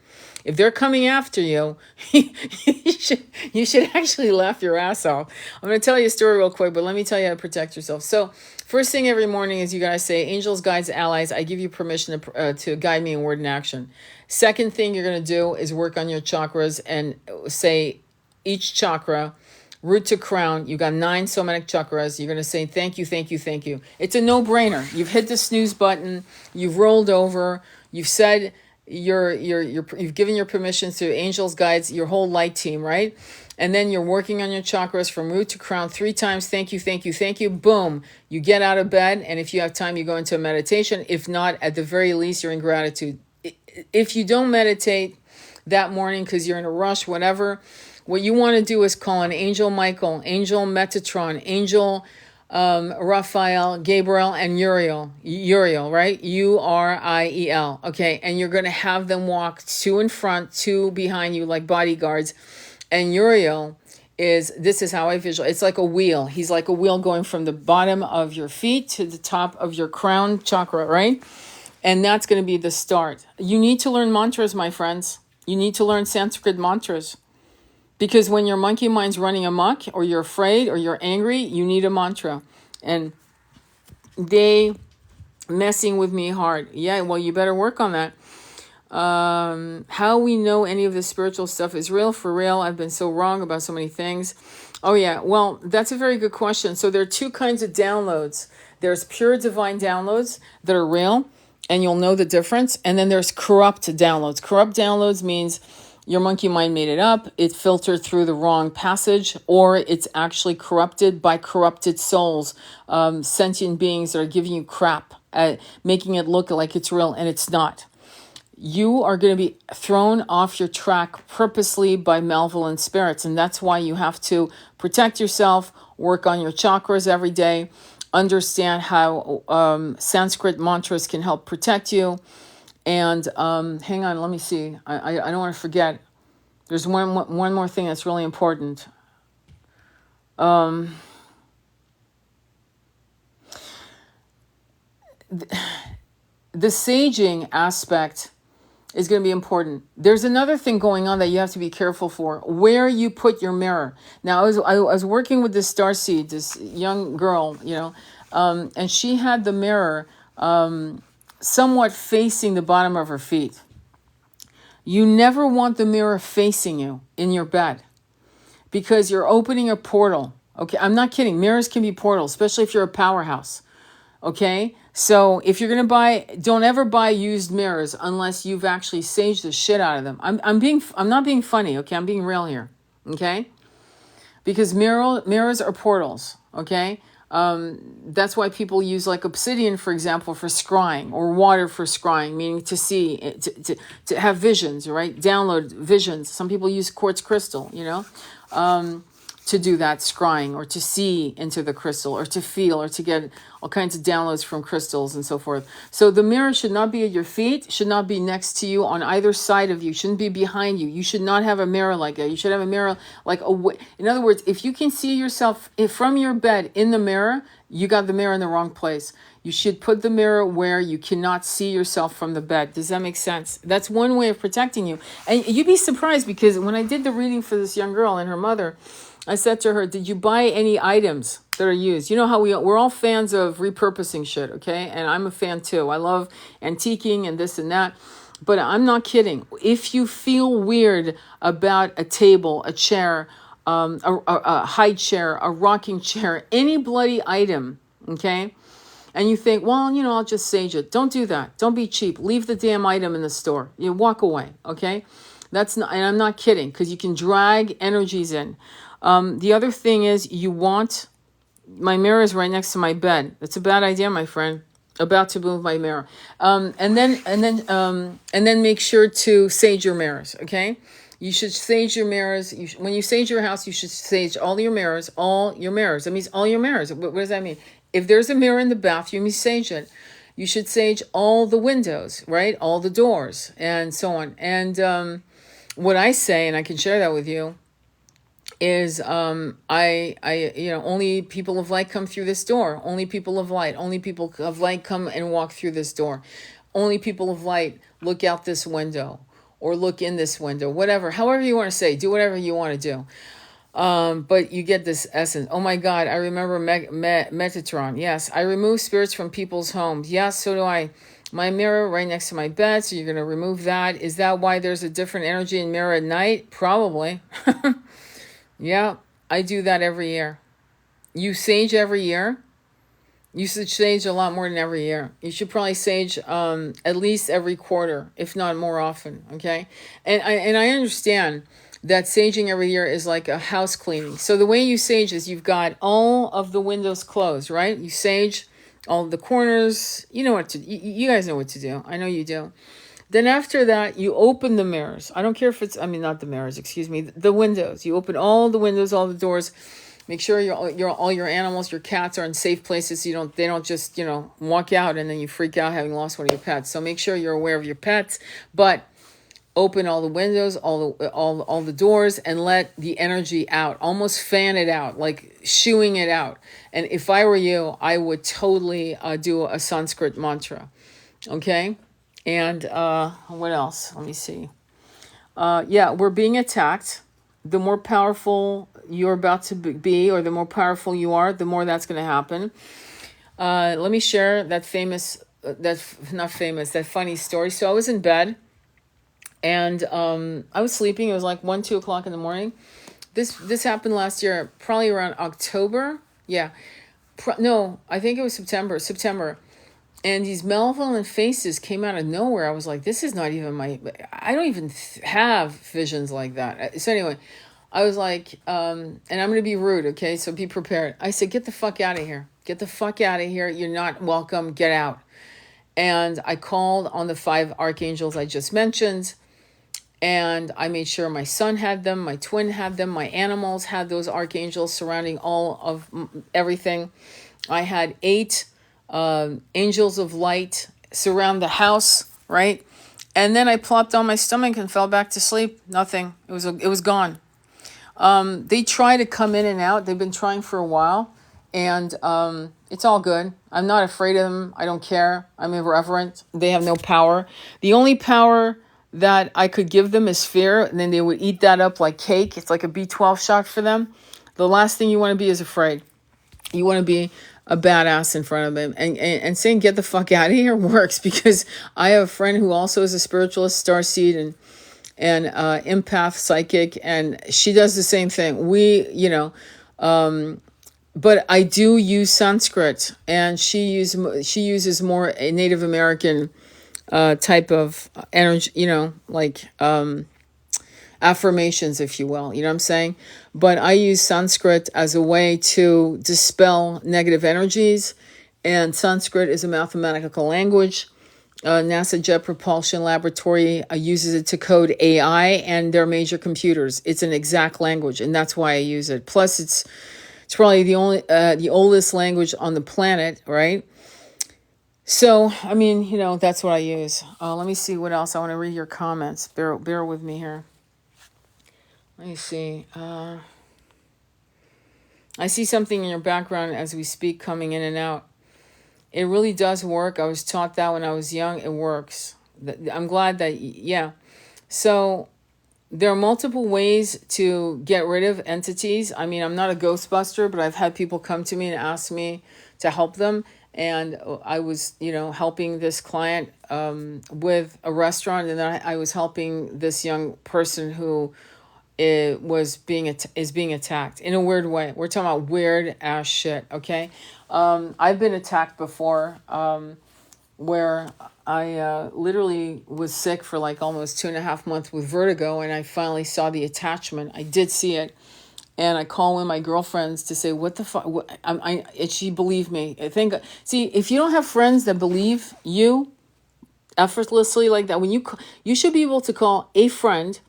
If they're coming after you, you should actually laugh your ass off. I'm going to tell you a story real quick, but let me tell you how to protect yourself. So first thing every morning is you guys say, angels, guides, allies, I give you permission to guide me in word and action. Second thing you're going to do is work on your chakras and say each chakra, root to crown. You got 9 somatic chakras. You're going to say, thank you, thank you, thank you. It's a no-brainer. You've hit the snooze button. You've rolled over. You've said... you've given your permissions to angels, guides, your whole light team, right? And then you're working on your chakras from root to crown 3 times. Thank you, thank you, thank you. Boom. You get out of bed. And if you have time, you go into a meditation. If not, at the very least, you're in gratitude. If you don't meditate that morning because you're in a rush, whatever, what you want to do is call an angel Michael, angel Metatron, angel Raphael, Gabriel, and Uriel, right? Uriel. Okay. And you're going to have them walk 2 in front, 2 behind you like bodyguards. And Uriel this is how I visualize. It's like a wheel. He's like a wheel going from the bottom of your feet to the top of your crown chakra, right? And that's going to be the start. You need to learn mantras, my friends. You need to learn Sanskrit mantras. Because when your monkey mind's running amok, or you're afraid, or you're angry, you need a mantra. And they messing with me hard. Yeah, well, you better work on that. How we know any of the spiritual stuff is real, for real. I've been so wrong about so many things. Oh, yeah. Well, that's a very good question. So there are 2 kinds of downloads. There's pure divine downloads that are real, and you'll know the difference. And then there's corrupt downloads. Corrupt downloads means... your monkey mind made it up, it filtered through the wrong passage, or it's actually corrupted by corrupted souls, sentient beings that are giving you crap, making it look like it's real, and it's not. You are going to be thrown off your track purposely by malevolent spirits, and that's why you have to protect yourself, work on your chakras every day, understand how Sanskrit mantras can help protect you. And hang on, let me see. I don't want to forget. There's one more thing that's really important. The saging aspect is going to be important. There's another thing going on that you have to be careful for. Where you put your mirror. Now, I was working with this starseed, this young girl, and she had the mirror somewhat facing the bottom of her feet. You never want the mirror facing you in your bed, because you're opening a portal. Okay, I'm not kidding. Mirrors can be portals, especially if you're a powerhouse. Okay, so if you're gonna buy, don't ever buy used mirrors unless you've actually saged the shit out of them. I'm not being funny. Okay, I'm being real here. Okay, because mirrors are portals. Okay, that's why people use like obsidian, for example, for scrying, or water for scrying, meaning to see, to have visions, right? Download visions. Some people use quartz crystal, to do that scrying, or to see into the crystal, or to feel, or to get all kinds of downloads from crystals and so forth. So the mirror should not be at your feet, should not be next to you, on either side of you, shouldn't be behind you. You should not have a mirror like that. You should have a mirror like away. In other words, if you can see yourself from your bed in the mirror, you got the mirror in the wrong place. You should put the mirror where you cannot see yourself from the bed. Does that make sense? That's one way of protecting you. And you'd be surprised, because when I did the reading for this young girl and her mother, I said to her, did you buy any items that are used? You know how we're all fans of repurposing shit, okay? And I'm a fan too. I love antiquing and this and that. But I'm not kidding. If you feel weird about a table, a chair, a high chair, a rocking chair, any bloody item, okay? And you think, well, I'll just sage it. Don't do that. Don't be cheap. Leave the damn item in the store. You walk away, okay? That's not, and I'm not kidding, because you can drag energies in. The other thing is, my mirror is right next to my bed. That's a bad idea, my friend. About to move my mirror. And then make sure to sage your mirrors, okay? You should sage your mirrors. When you sage your house, you should sage all your mirrors. That means all your mirrors. What does that mean? If there's a mirror in the bathroom, you sage it. You should sage all the windows, right? All the doors, and so on. And what I say, and I can share that with you, is only people of light come through this door. Only people of light. Only people of light come and walk through this door. Only people of light look out this window, or look in this window. Whatever, however you want to say, do whatever you want to do. But you get this essence. Oh my God, I remember Metatron. Yes, I remove spirits from people's homes. Yes, so do I. My mirror right next to my bed, so you're going to remove that. Is that why there's a different energy in mirror at night? Probably. Yeah, I do that every year. You sage every year? You should sage a lot more than every year. You should probably sage at least every quarter, if not more often, okay? And I understand that saging every year is like a house cleaning. So the way you sage is, you've got all of the windows closed, right? You sage all the corners. You know what to do. You guys know what to do. I know you do. Then after that, you open the mirrors. I don't care if it's, not the mirrors, excuse me, the windows. You open all the windows, all the doors. Make sure all your animals, your cats, are in safe places. So they don't just, walk out and then you freak out having lost one of your pets. So make sure you're aware of your pets, but open all the windows, all the doors, and let the energy out. Almost fan it out, like shooing it out. And if I were you, I would totally do a Sanskrit mantra. Okay? And what else? Let me see. We're being attacked. The more powerful you're about to be, or the more powerful you are, the more that's going to happen. Let me share that that funny story. So I was in bed, and I was sleeping. It was like 1, 2 o'clock in the morning. This happened last year, probably around October. Yeah. No, I think it was September. And these malevolent faces came out of nowhere. I was like, this is not even I don't even have visions like that. So anyway, I was like, and I'm going to be rude, okay? So be prepared. I said, get the fuck out of here. Get the fuck out of here. You're not welcome. Get out. And I called on the 5 archangels I just mentioned. And I made sure my son had them, my twin had them, my animals had those archangels surrounding all of everything. I had 8 angels of light surround the house, right? And then I plopped on my stomach and fell back to sleep. Nothing. It was gone. They try to come in and out. They've been trying for a while, and it's all good. I'm not afraid of them. I don't care. I'm irreverent. They have no power. The only power that I could give them is fear, and then they would eat that up like cake. It's like a B12 shot for them. The last thing you want to be is afraid. You want to be a badass in front of him, and saying get the fuck out of here works, because I have a friend who also is a spiritualist, starseed, and empath psychic, and she does the same thing. But I do use Sanskrit, and she uses more a Native American type of energy, like affirmations, if you will. You know what I'm saying? But I use Sanskrit as a way to dispel negative energies, and Sanskrit is a mathematical language. NASA Jet Propulsion Laboratory uses it to code AI and their major computers. It's an exact language, and that's why I use it. Plus, it's probably the oldest language on the planet, right? So, I mean, that's what I use. Let me see what else. I want to read your comments. Bear with me here. Let me see. I see something in your background as we speak, coming in and out. It really does work. I was taught that when I was young. It works. I'm glad that, yeah. So there are multiple ways to get rid of entities. I mean, I'm not a ghostbuster, but I've had people come to me and ask me to help them. And I was, helping this client with a restaurant, and then I was helping this young person who is being attacked in a weird way. We're talking about weird ass shit, okay? I've been attacked before, where I literally was sick for like almost 2.5 months with vertigo, and I finally saw the attachment. I did see it, and I called one of my girlfriends to say, "What the fuck?" And she believed me. See, if you don't have friends that believe you effortlessly like that, you should be able to call a friend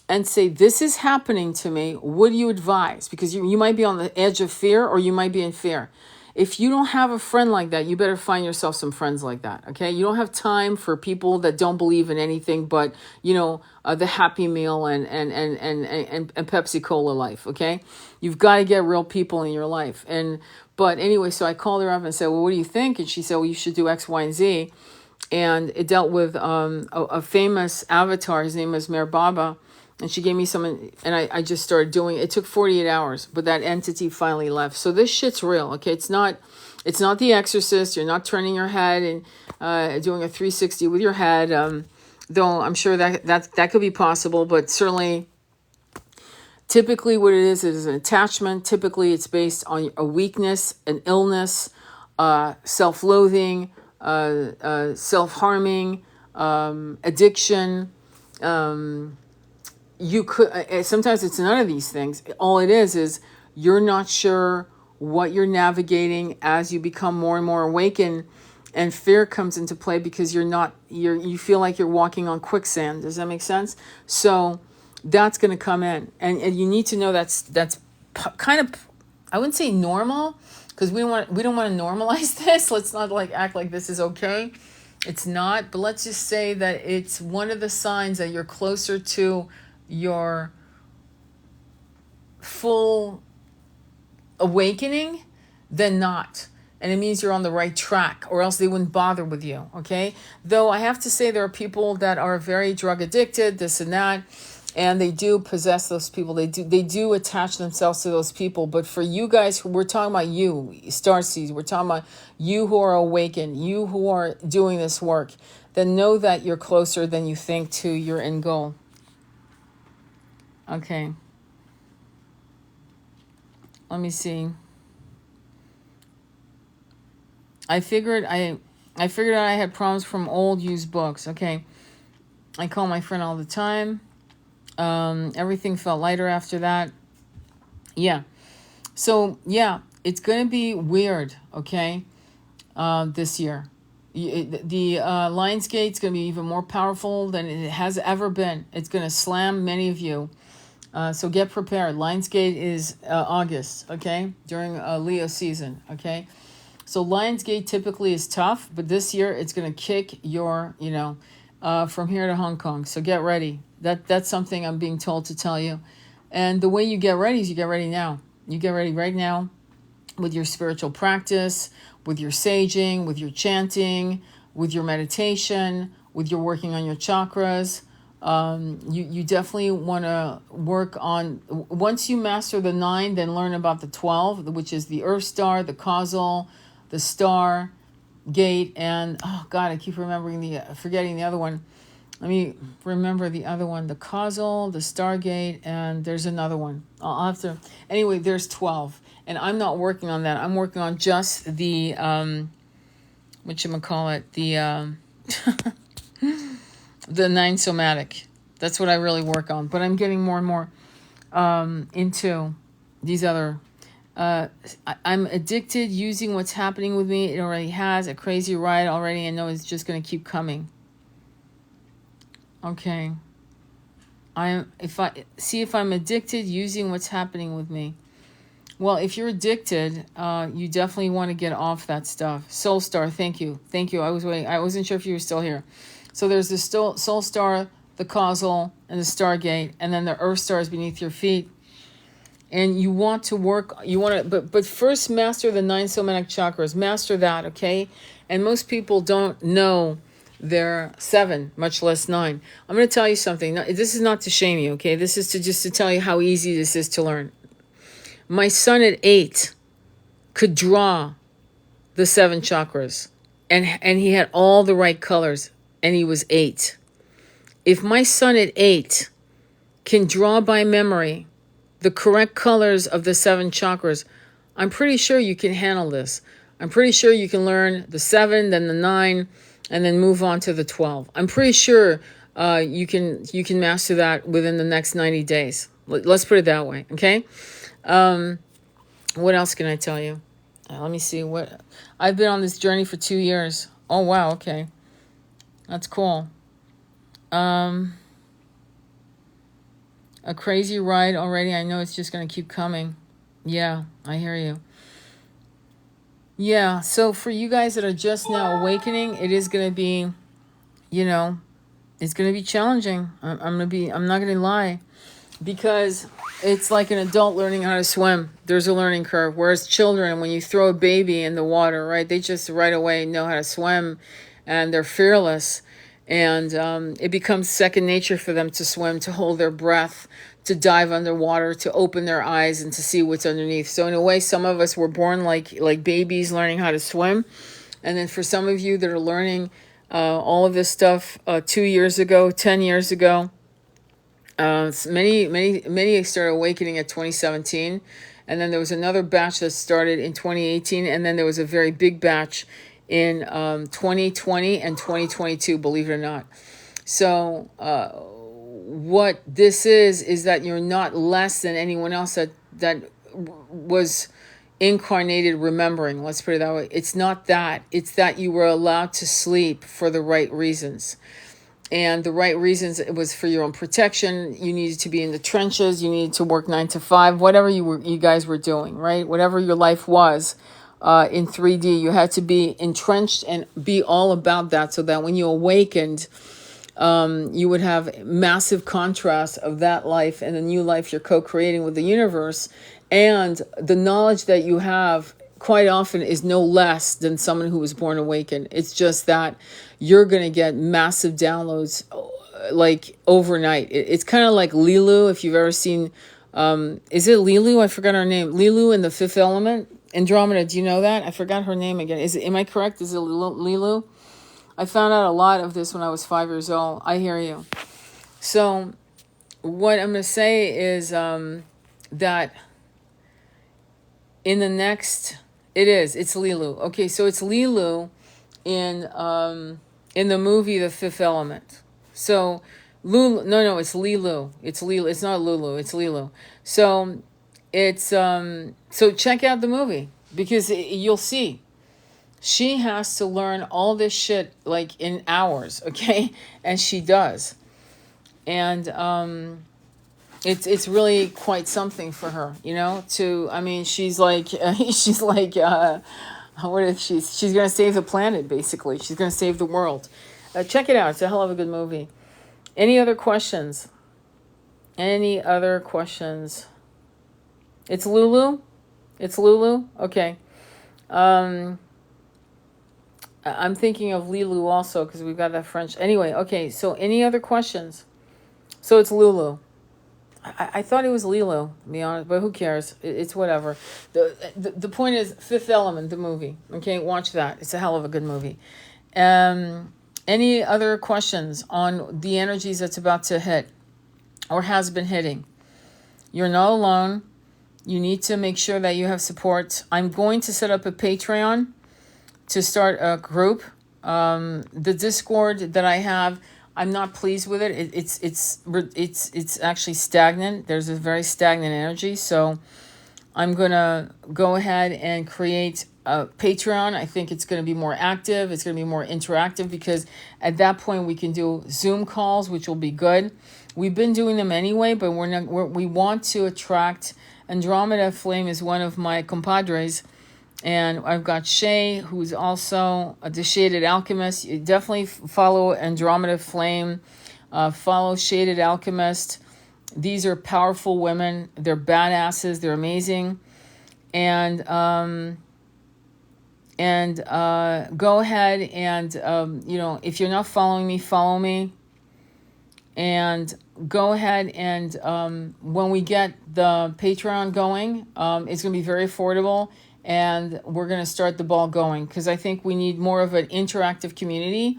and say, this is happening to me. What do you advise? Because you might be on the edge of fear, or you might be in fear. If you don't have a friend like that, you better find yourself some friends like that, okay? You don't have time for people that don't believe in anything but, the Happy Meal and Pepsi Cola life, okay? You've got to get real people in your life. But anyway, so I called her up and said, well, what do you think? And she said, well, you should do X, Y, and Z. And it dealt with a famous avatar. His name was Mer Baba. And she gave me some, and I just started doing it. It took 48 hours, but that entity finally left. So this shit's real, okay? It's not The Exorcist. You're not turning your head and doing a 360 with your head, though I'm sure that could be possible, but certainly, typically what it is an attachment. Typically it's based on a weakness, an illness, self-loathing, self-harming, addiction, you could sometimes it's none of these things. All it is you're not sure what you're navigating as you become more and more awakened, and fear comes into play because you feel like you're walking on quicksand. Does that make sense? So that's going to come in, and you need to know that's kind of, I wouldn't say normal, because we don't want to normalize this. Let's not act like this is okay. It's not, but let's just say that it's one of the signs that you're closer to your full awakening than not. And it means you're on the right track, or else they wouldn't bother with you, okay? Though I have to say there are people that are very drug addicted, this and that, and they do possess those people. They do attach themselves to those people. But for you guys, we're talking about you, Starseeds. We're talking about you who are awakened, you who are doing this work. Then know that you're closer than you think to your end goal. Okay. Let me see. I figured out I had problems from old used books. Okay. I call my friend all the time. Everything felt lighter after that. Yeah. So, yeah, it's going to be weird, okay, this year. The Lionsgate's going to be even more powerful than it has ever been. It's going to slam many of you. So get prepared. Lionsgate is August, okay, during Leo season, okay. So Lionsgate typically is tough, but this year it's going to kick your, from here to Hong Kong. So get ready. That's something I'm being told to tell you. And the way you get ready is you get ready now. You get ready right now with your spiritual practice, with your saging, with your chanting, with your meditation, with your working on your chakras, You definitely want to work on, once you master the 9, then learn about the 12, which is the Earth star, the causal, the star gate, and oh God, I keep forgetting the other one. Let me remember the other one: the causal, the Stargate, and there's another one. I'll have to. Anyway, there's 12, and I'm not working on that. I'm working on just the whatchamacallit, the 9 somatic. That's what I really work on. But I'm getting more and more into these other. I'm addicted, using what's happening with me. It already has a crazy ride already. I know it's just going to keep coming. Okay. If I'm addicted, using what's happening with me. Well, if you're addicted, you definitely want to get off that stuff. Soul Star, thank you. I was waiting. I wasn't sure if you were still here. So there's the Soul Star, the causal, and the Stargate, and then the Earth Star is beneath your feet. And you want to work. But first master the 9 somatic chakras. Master that, okay? And most people don't know their 7, much less 9. I'm going to tell you something. Now, this is not to shame you, okay? This is to tell you how easy this is to learn. My son at 8 could draw the 7 chakras, and he had all the right colors, and he was 8. If my son at 8 can draw by memory the correct colors of the 7 chakras, I'm pretty sure you can handle this. I'm pretty sure you can learn the 7, then the 9, and then move on to the 12. I'm pretty sure you can master that within the next 90 days. Let's put it that way, okay? What else can I tell you? Let me see. What I've been on this journey for 2 years. Oh, wow, okay. That's cool. A crazy ride already. I know it's just going to keep coming. Yeah, I hear you. Yeah, so for you guys that are just now awakening, it is going to be, it's going to be challenging. I'm not going to lie, because it's like an adult learning how to swim. There's a learning curve. Whereas children, when you throw a baby in the water, right, they just right away know how to swim, and they're fearless. And it becomes second nature for them to swim, to hold their breath, to dive underwater, to open their eyes and to see what's underneath. So in a way, some of us were born like babies learning how to swim. And then for some of you that are learning all of this stuff 2 years ago, 10 years ago, many started awakening at 2017. And then there was another batch that started in 2018. And then there was a very big batch in 2020 and 2022, believe it or not. So what this is that you're not less than anyone else that was incarnated remembering. Let's put it that way. It's not that. It's that you were allowed to sleep for the right reasons. And the right reasons, it was for your own protection. You needed to be in the trenches. You needed to work 9 to 5, whatever you guys were doing, right? Whatever your life was in 3D, you had to be entrenched and be all about that, so that when you awakened, you would have massive contrast of that life and the new life you're co-creating with the universe. And the knowledge that you have quite often is no less than someone who was born awakened. It's just that you're going to get massive downloads like overnight. It's kind of like Lilu, if you've ever seen, is it Lilu? I forgot her name. Lilu in The Fifth Element. Andromeda, do you know that? I forgot her name again. Am I correct? Is it Lilu? I found out a lot of this when I was 5 years old. I hear you. So what I'm going to say is that in the next, it's Lilu. Okay, so it's Lilu in the movie The Fifth Element. So Lulu, no, it's Lilu. It's Lilu. It's not Lulu. It's Lilu. So it's so check out the movie, because you'll see. She has to learn all this shit like in hours, okay? And she does. And it's really quite something for her, she's like what if she's going to save the planet, basically. She's going to save the world. Check it out. It's a hell of a good movie. Any other questions? It's Lulu? Okay. I'm thinking of Lilu also, because we've got that French. Anyway, okay, so any other questions? So it's Lulu. I thought it was Lilo, to be honest, but who cares? It's whatever. The point is Fifth Element, the movie. Okay, watch that. It's a hell of a good movie. Any other questions on the energies that's about to hit or has been hitting? You're not alone. You need to make sure that you have support. I'm going to set up a Patreon to start a group. The Discord that I have, I'm not pleased with it. It's actually stagnant. There's a very stagnant energy. So I'm gonna go ahead and create a Patreon. I think it's gonna be more active. It's gonna be more interactive because at that point we can do Zoom calls, which will be good. We've been doing them anyway, but we want to attract. Andromeda Flame is one of my compadres. And I've got Shay, who's also the Shaded Alchemist. You definitely follow Andromeda Flame. Follow Shaded Alchemist. These are powerful women. They're badasses. They're amazing. And go ahead and, if you're not following me, follow me. And go ahead and when we get the Patreon going, it's going to be very affordable. And we're going to start the ball going because I think we need more of an interactive community.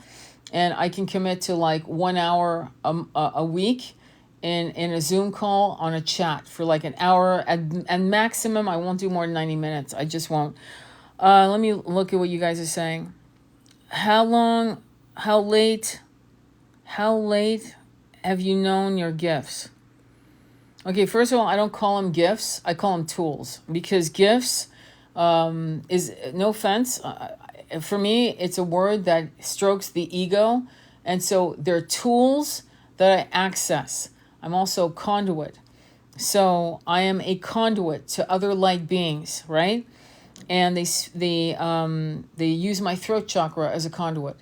And I can commit to like 1 hour a week in a Zoom call on a chat for like an hour. And maximum, I won't do more than 90 minutes. I just won't. Let me look at what you guys are saying. How late have you known your gifts? Okay, first of all, I don't call them gifts. I call them tools because gifts... is no offense. For me, it's a word that strokes the ego. And so they're tools that I access. I'm also a conduit. So I am a conduit to other light beings, right? And they use my throat chakra as a conduit.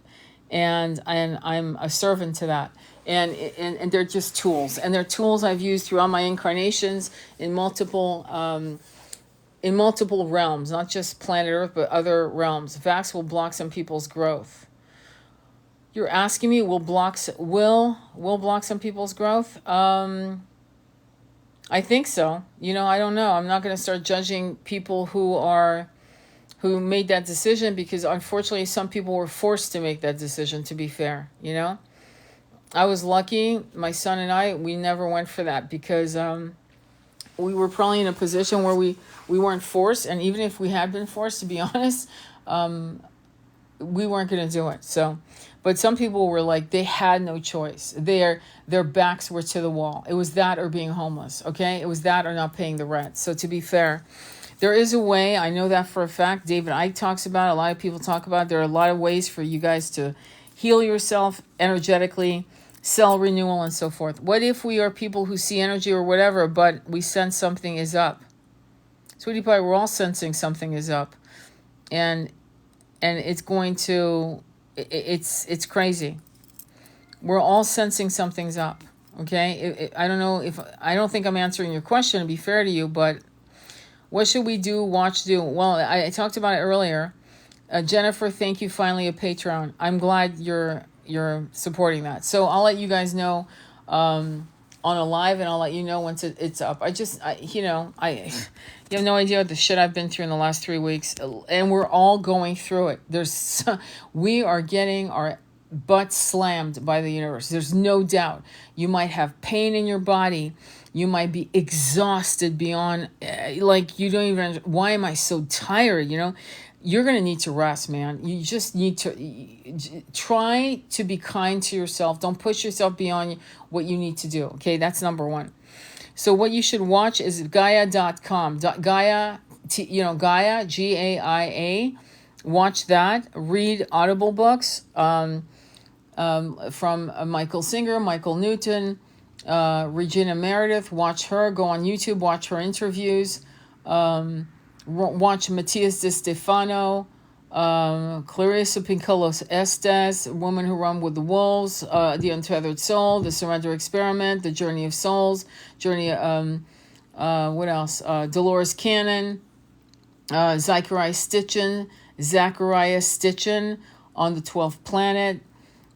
And I'm a servant to that. And they're just tools. And they're tools I've used throughout my incarnations in multiple realms, not just planet Earth, but other realms. Vax will block some people's growth. You're asking me, will block some people's growth? I think so. I don't know. I'm not going to start judging people who made that decision because unfortunately some people were forced to make that decision, to be fair. I was lucky. My son and I, we never went for that because we were probably in a position where we weren't forced, and even if we had been forced, to be honest, we weren't going to do it. So, but some people were like, they had no choice. Their backs were to the wall. It was that or being homeless, okay? It was that or not paying the rent. So to be fair, there is a way. I know that for a fact. David Icke talks about it. A lot of people talk about it. There are a lot of ways for you guys to heal yourself energetically, cell renewal, and so forth. What if we are people who see energy or whatever, but we sense something is up? Sweetie Pie, we're all sensing something is up. And it's going to, it's crazy. We're all sensing something's up, okay? I don't know I don't think I'm answering your question, to be fair to you, but what should we do, watch, do? Well, I talked about it earlier. Jennifer, thank you, finally a Patreon. I'm glad you're supporting that. So I'll let you guys know on a live, and I'll let you know once it's up. You have no idea the shit I've been through in the last 3 weeks, and we're all going through it. We are getting our butt slammed by the universe. There's no doubt. You might have pain in your body. You might be exhausted beyond, like you don't even, why am I so tired? You're going to need to rest, man. You just need to try to be kind to yourself. Don't push yourself beyond what you need to do. Okay, that's number one. So what you should watch is Gaia.com. Gaia, Gaia, Gaia. Watch that. Read Audible books from Michael Singer, Michael Newton, Regina Meredith. Watch her. Go on YouTube. Watch her interviews. Watch Matias De Stefano, Clarissa Pinkolos Estes, Woman Who Run with the Wolves, The Untethered Soul, The Surrender Experiment, The Journey of Souls, what else? Dolores Cannon, Zachariah Stitchin on the 12th Planet,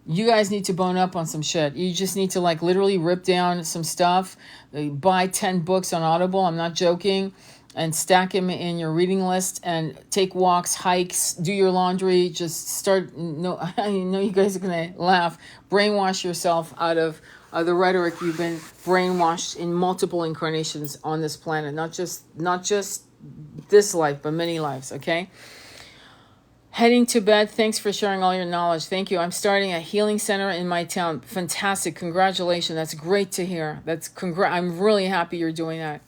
You guys need to bone up on some shit. You just need to like literally rip down some stuff, buy 10 books on Audible. I'm not joking. And stack them in your reading list and take walks, hikes, do your laundry. Just start. No, I know you guys are going to laugh. Brainwash yourself out of the rhetoric you've been brainwashed in multiple incarnations on this planet. Not just this life, but many lives, okay? Heading to bed. Thanks for sharing all your knowledge. Thank you. I'm starting a healing center in my town. Fantastic. Congratulations. That's great to hear. I'm really happy you're doing that.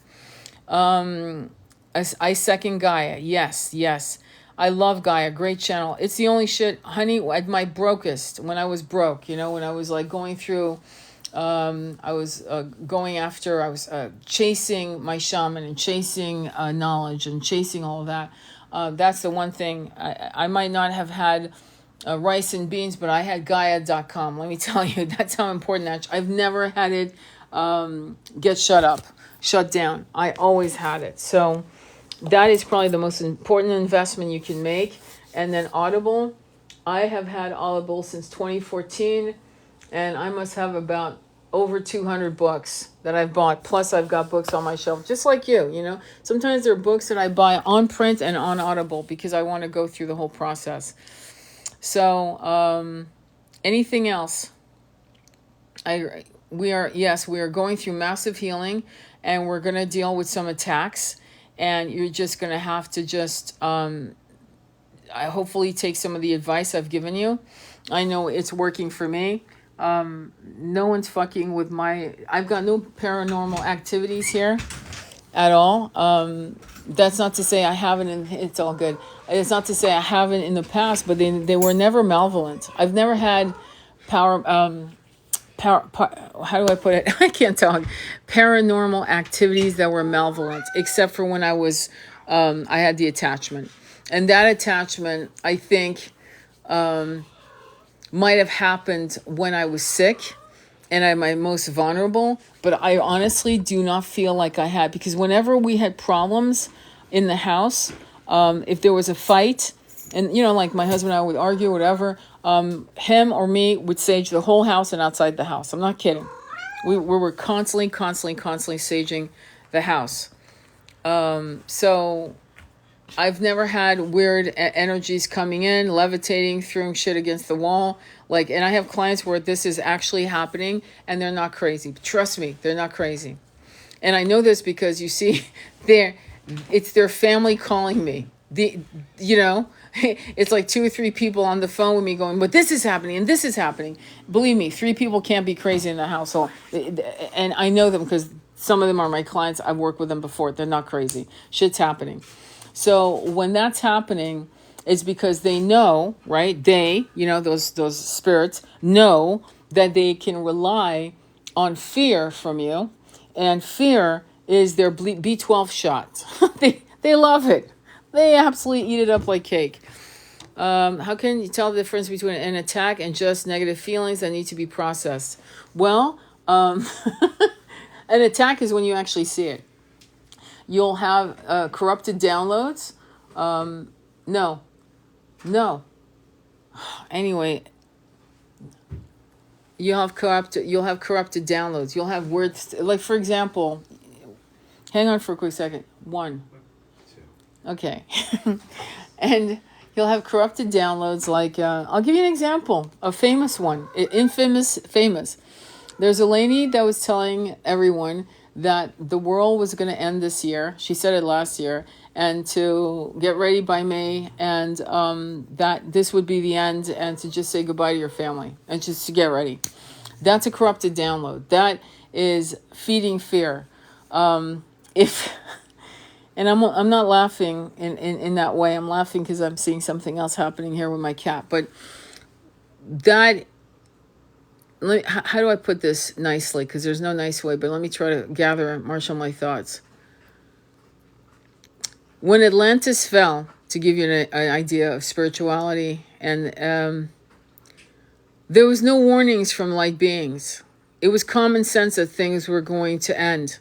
I second Gaia. Yes. I love Gaia. Great channel. It's the only shit, honey, at my brokest, when I was broke, when I was like going through, I was chasing my shaman and chasing knowledge and chasing all of that. That's the one thing. I might not have had rice and beans, but I had Gaia.com. Let me tell you, that's how important that. I've never had it get shut down. I always had it. So that is probably the most important investment you can make. And then Audible. I have had Audible since 2014, and I must have about over 200 books that I've bought. Plus I've got books on my shelf, just like you. Sometimes there are books that I buy on print and on Audible because I want to go through the whole process. So anything else? We are going through massive healing, and we're going to deal with some attacks, and you're just going to have to just hopefully take some of the advice I've given you. I know it's working for me. No one's fucking with I've got no paranormal activities here at all. That's not to say I haven't, it's all good. It's not to say I haven't in the past, but they were never malevolent. I've never had how do I put it? I can't talk. Paranormal activities that were malevolent, except for when I had the attachment. And that attachment, I think, might have happened when I was sick and I'm my most vulnerable, but I honestly do not feel like I had, because whenever we had problems in the house, if there was a fight, and like my husband and I would argue, whatever, him or me would sage the whole house and outside the house. I'm not kidding. We were constantly saging the house. So I've never had weird energies coming in, levitating, throwing shit against the wall. And I have clients where this is actually happening and they're not crazy. Trust me, they're not crazy. And I know this because you see, it's their family calling me. It's like 2 or 3 people on the phone with me going, but this is happening and this is happening. Believe me, 3 people can't be crazy in the household. And I know them because some of them are my clients. I've worked with them before. They're not crazy. Shit's happening. So when that's happening, it's because they know, right? Those spirits know that they can rely on fear from you. And fear is their B12 shot. They love it. They absolutely eat it up like cake. How can you tell the difference between an attack and just negative feelings that need to be processed? Well, an attack is when you actually see it. You'll have corrupted downloads. No. Anyway, you'll have corrupted downloads. You'll have words like, for example, hang on for a quick second. 1, 2. Okay. And you'll have corrupted downloads like, I'll give you an example, a famous one, famous. There's a lady that was telling everyone that the world was going to end this year. She said it last year, and to get ready by May, and that this would be the end, and to just say goodbye to your family, and just to get ready. That's a corrupted download. That is feeding fear. And I'm not laughing in that way. I'm laughing because I'm seeing something else happening here with my cat. But that, how do I put this nicely? Because there's no nice way, but let me try to gather and marshal my thoughts. When Atlantis fell, to give you an idea of spirituality, and there was no warnings from light beings. It was common sense that things were going to end.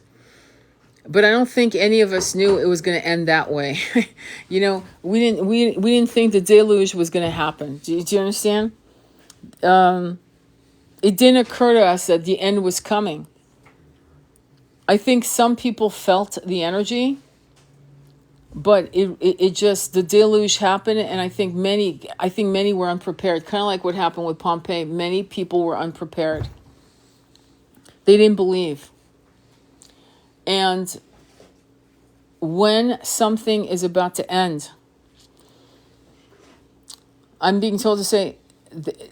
But I don't think any of us knew it was going to end that way. We didn't think the deluge was going to happen. Do you understand? it didn't occur to us that the end was coming. I think some people felt the energy, but it just, the deluge happened, and I think many were unprepared. Kind of like what happened with Pompeii. Many people were unprepared. They didn't believe. And when something is about to end, I'm being told to say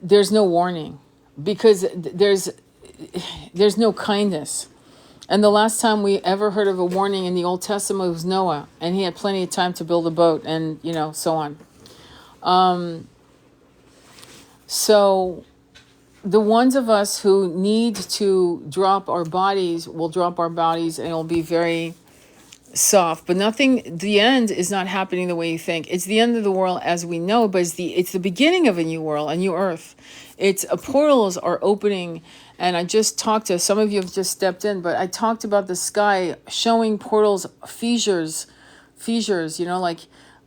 there's no warning, because there's no kindness. And the last time we ever heard of a warning in the Old Testament was Noah, and he had plenty of time to build a boat, and so on. So the ones of us who need to drop our bodies will drop our bodies, and it'll be very soft. But nothing, the end is not happening the way you think. It's the end of the world as we know, but it's the beginning of a new world, a new earth. It's portals are opening. And I just talked to, some of you have just stepped in, but I talked about the sky showing portals, fissures, like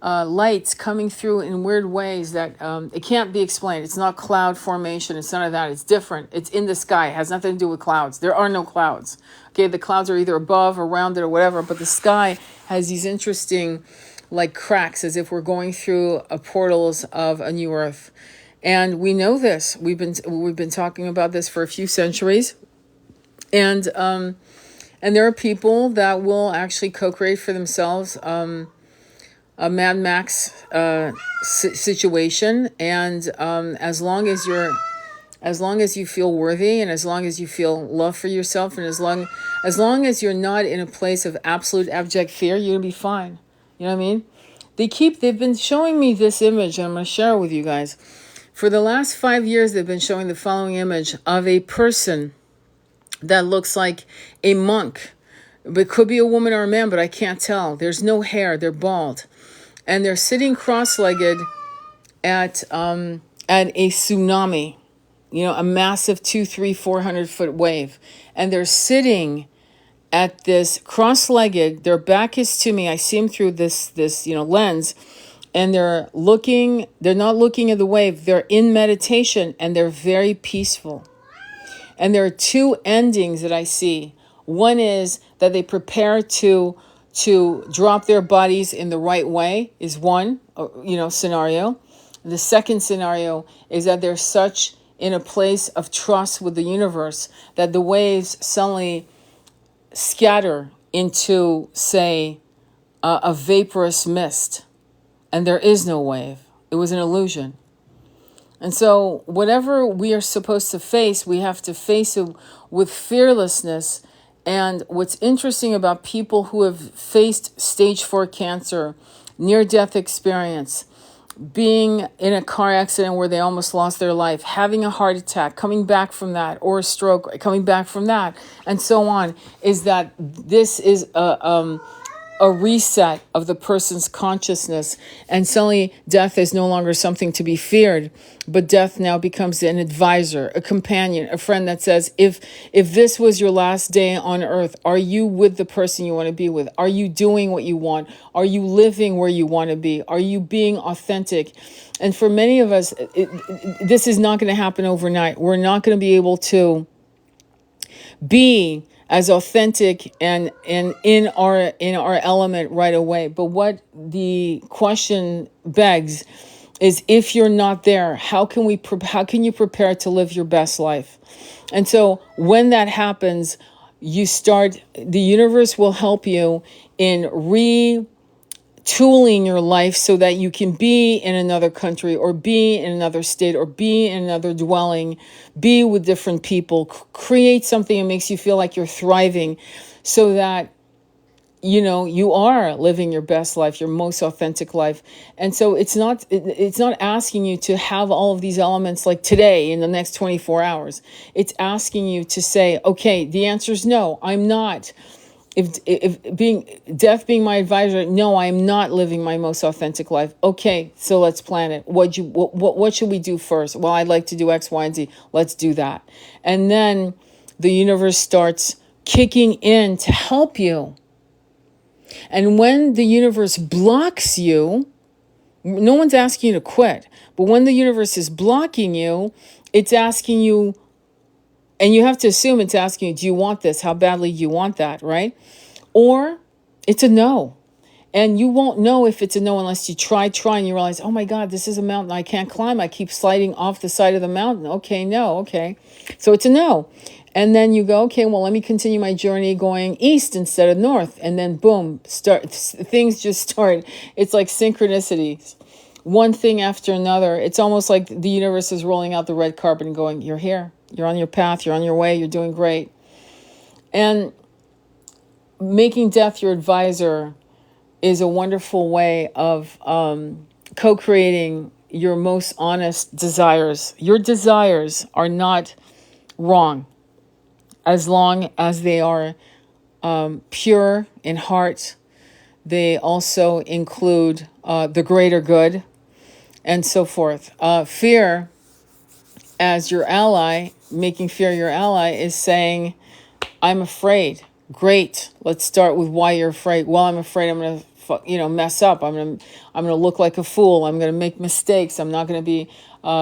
lights coming through in weird ways that it can't be explained. It's not cloud formation. It's none of that. It's different. It's in the sky. It has nothing to do with clouds. There are no clouds. Okay, the clouds are either above or around it or whatever, but the sky has these interesting like cracks, as if we're going through portals of a new earth. And we know this. We've been talking about this for a few centuries. And there are people that will actually co-create for themselves a Mad Max situation. And as long as you feel worthy, and as long as you feel love for yourself, and as long as you're not in a place of absolute abject fear, you're gonna be fine. You know what I mean? They've been showing me this image, and I'm gonna share it with you guys. For the last 5 years, they've been showing the following image of a person that looks like a monk. It could be a woman or a man, but I can't tell. There's no hair. They're bald. And they're sitting cross-legged at a tsunami, a massive 200, 300, 400-foot wave. And they're sitting at this cross-legged. Their back is to me. I see them through this lens. And they're not looking at the wave. They're in meditation, and they're very peaceful. And there are two endings that I see. One is that they prepare to drop their bodies in the right way, is one, scenario. The second scenario is that they're such in a place of trust with the universe that the waves suddenly scatter into, say, a vaporous mist. And there is no wave. It was an illusion. And so whatever we are supposed to face, we have to face it with fearlessness. And what's interesting about people who have faced stage 4 cancer, near-death experience, being in a car accident where they almost lost their life, having a heart attack, coming back from that, or a stroke, coming back from that, and so on, is that this is a reset of the person's consciousness, and suddenly death is no longer something to be feared, but death now becomes an advisor, a companion, a friend that says, if this was your last day on earth, are you with the person you want to be with? Are you doing what you want? Are you living where you want to be? Are you being authentic? And for many of us, this is not going to happen overnight. We're not going to be able to be as authentic and in our element right away. But what the question begs is, if you're not there, how can you prepare to live your best life? And so when that happens, the universe will help you in retooling your life so that you can be in another country, or be in another state, or be in another dwelling, be with different people, create something that makes you feel like you're thriving, so that you are living your best life, your most authentic life. And so it's not asking you to have all of these elements like today in the next 24 hours. It's asking you to say, okay, the answer is no, I'm not. If death being my advisor, no, I am not living my most authentic life. Okay, so let's plan it. What should we do first? Well, I'd like to do X, Y, and Z. Let's do that. And then the universe starts kicking in to help you. And when the universe blocks you, no one's asking you to quit. But when the universe is blocking you, it's asking you And you have to assume it's asking you, do you want this? How badly do you want that, right? Or it's a no. And you won't know if it's a no unless you try, and you realize, oh my God, this is a mountain I can't climb. I keep sliding off the side of the mountain. Okay, no, okay. So it's a no. And then you go, okay, well, let me continue my journey going east instead of north. And then boom, things just start. It's like synchronicities, one thing after another. It's almost like the universe is rolling out the red carpet and going, you're here, you're on your path, you're on your way, you're doing great. And making death your advisor is a wonderful way of co-creating your most honest desires. Your desires are not wrong as long as they are pure in heart. They also include the greater good and so forth. Fear as your ally, making fear your ally, is saying, I'm afraid. Great. Let's start with why you're afraid. Well, I'm afraid I'm going to mess up. I'm going to look like a fool. I'm going to make mistakes. I'm not going to be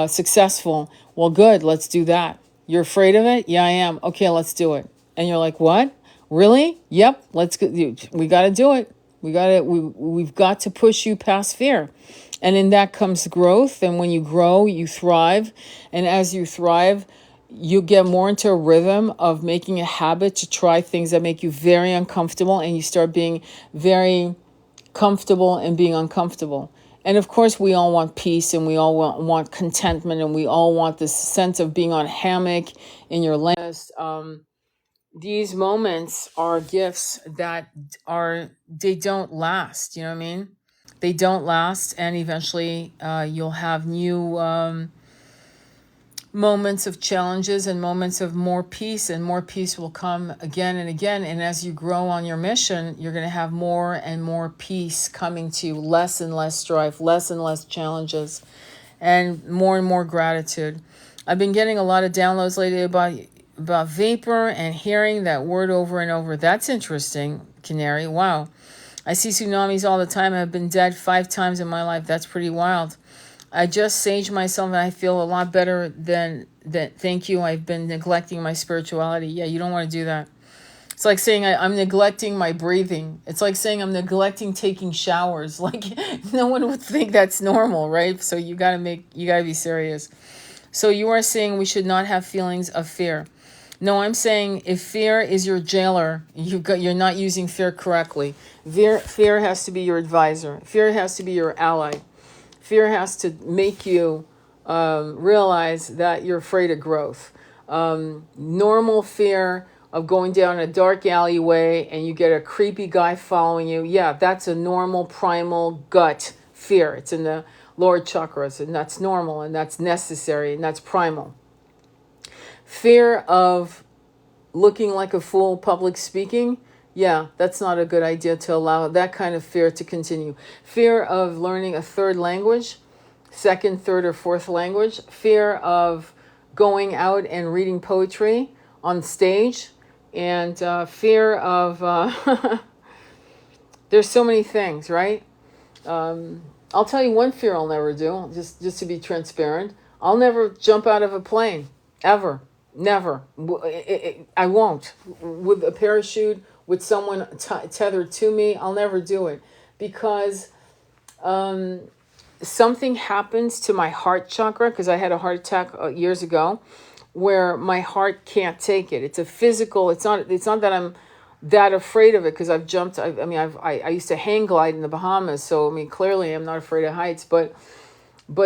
successful. Well, good. Let's do that. You're afraid of it? Yeah, I am. Okay, let's do it. And you're like, what? Really? Yep. Let's go. We got to do it. We've got to push you past fear. And in that comes growth. And when you grow, you thrive. And as you thrive, you get more into a rhythm of making a habit to try things that make you very uncomfortable, and you start being very comfortable and being uncomfortable. And of course, we all want peace, and we all want contentment, and we all want this sense of being on hammock in your land. These moments are gifts that they don't last. You know what I mean? They don't last, and eventually you'll have new moments of challenges and moments of more peace, and more peace will come again and again. And as you grow on your mission, you're going to have more and more peace coming to you, less and less strife, less and less challenges, and more gratitude. I've been getting a lot of downloads lately about vapor and hearing that word over and over. That's interesting, Canary. Wow. I see tsunamis all the time. I've been dead 5 times in my life. That's pretty wild. I just saged myself and I feel a lot better than that. Thank you. I've been neglecting my spirituality. Yeah, you don't want to do that. It's like saying I'm neglecting my breathing. It's like saying I'm neglecting taking showers. Like no one would think that's normal, right? So you gotta be serious. So you are saying we should not have feelings of fear. No, I'm saying if fear is your jailer, you're not using fear correctly. Fear has to be your advisor. Fear has to be your ally. Fear has to make you realize that you're afraid of growth. Normal fear of going down a dark alleyway and you get a creepy guy following you. Yeah, that's a normal primal gut fear. It's in the lower chakras, and that's normal, and that's necessary, and that's primal. Fear of looking like a fool public speaking. Yeah, that's not a good idea to allow that kind of fear to continue. Fear of learning a third language, second, third, or fourth language. Fear of going out and reading poetry on stage. And fear of... there's so many things, right? I'll tell you one fear I'll never do, just to be transparent. I'll never jump out of a plane, ever. Never. I won't. With a parachute, with someone tethered to me, I'll never do it. Because something happens to my heart chakra, because I had a heart attack years ago, where my heart can't take it. It's a physical, it's not that I'm that afraid of it, because I've jumped, I used to hang glide in the Bahamas, so clearly I'm not afraid of heights, but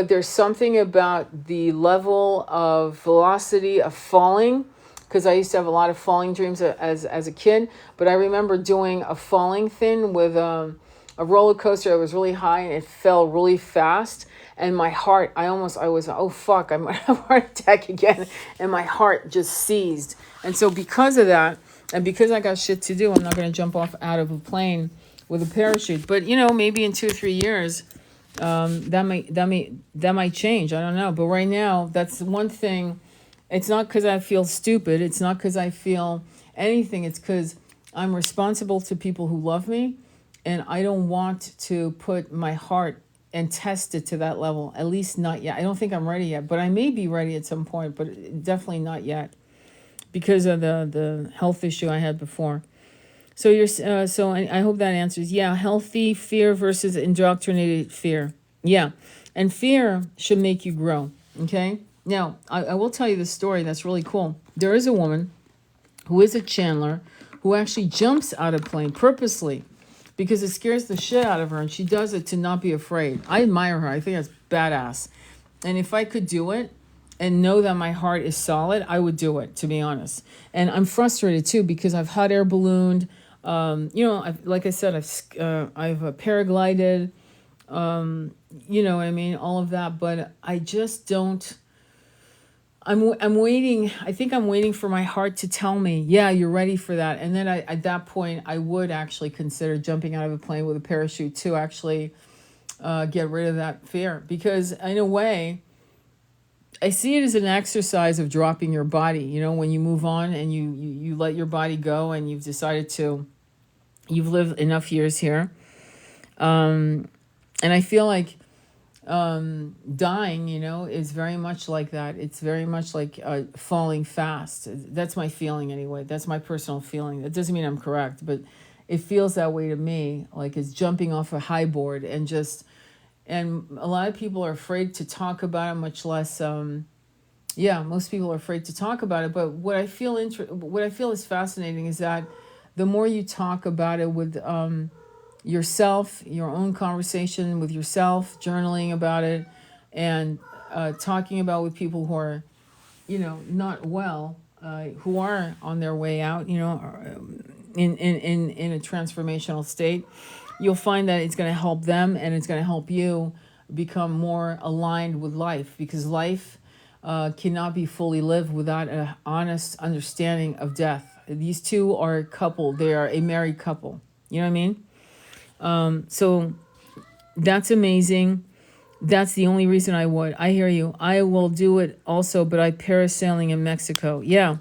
there's something about the level of velocity of falling, because I used to have a lot of falling dreams as a kid. But I remember doing a falling thing with a roller coaster that was really high, and it fell really fast. And my heart, I was, oh fuck, I'm going to have a heart attack again. And my heart just seized. And so because of that, and because I got shit to do, I'm not going to jump off out of a plane with a parachute. But, maybe in 2 or 3 years, that might change. I don't know. But right now, that's one thing. It's not because I feel stupid. It's not because I feel anything. It's because I'm responsible to people who love me, and I don't want to put my heart and test it to that level. At least not yet. I don't think I'm ready yet, but I may be ready at some point, but definitely not yet. because of the health issue I had before. So I hope that answers. Yeah, healthy fear versus indoctrinated fear. Yeah, and fear should make you grow. Okay. Now I will tell you the story that's really cool. There is a woman who is a Chandler who actually jumps out of plane purposely because it scares the shit out of her, and she does it to not be afraid. I admire her. I think that's badass. And if I could do it and know that my heart is solid, I would do it, to be honest. And I'm frustrated too because I've hot air ballooned. Like I said, I've paraglided. You know what I mean, all of that. But I just don't. I'm waiting. I think I'm waiting for my heart to tell me, yeah, you're ready for that. And then at that point, I would actually consider jumping out of a plane with a parachute to actually get rid of that fear. Because in a way, I see it as an exercise of dropping your body. You know, when you move on and you let your body go and you've decided to, you've lived enough years here. And I feel like dying, you know, is very much like that. It's very much like falling fast. That's my feeling anyway. That's my personal feeling. That doesn't mean I'm correct, but it feels that way to me, like it's jumping off a high board and a lot of people are afraid to talk about it, much less most people are afraid to talk about it. But what I feel is fascinating is that the more you talk about it with yourself, your own conversation with yourself, journaling about it, and talking about with people who are, you know, not well, who are on their way out, you know, in a transformational state, you'll find that it's going to help them and it's going to help you become more aligned with life, because life cannot be fully lived without an honest understanding of death. These two are a couple. They are a married couple. You know what I mean? So that's amazing. That's the only reason I would. I hear you. I will do it also, but I parasailing in Mexico. Yeah,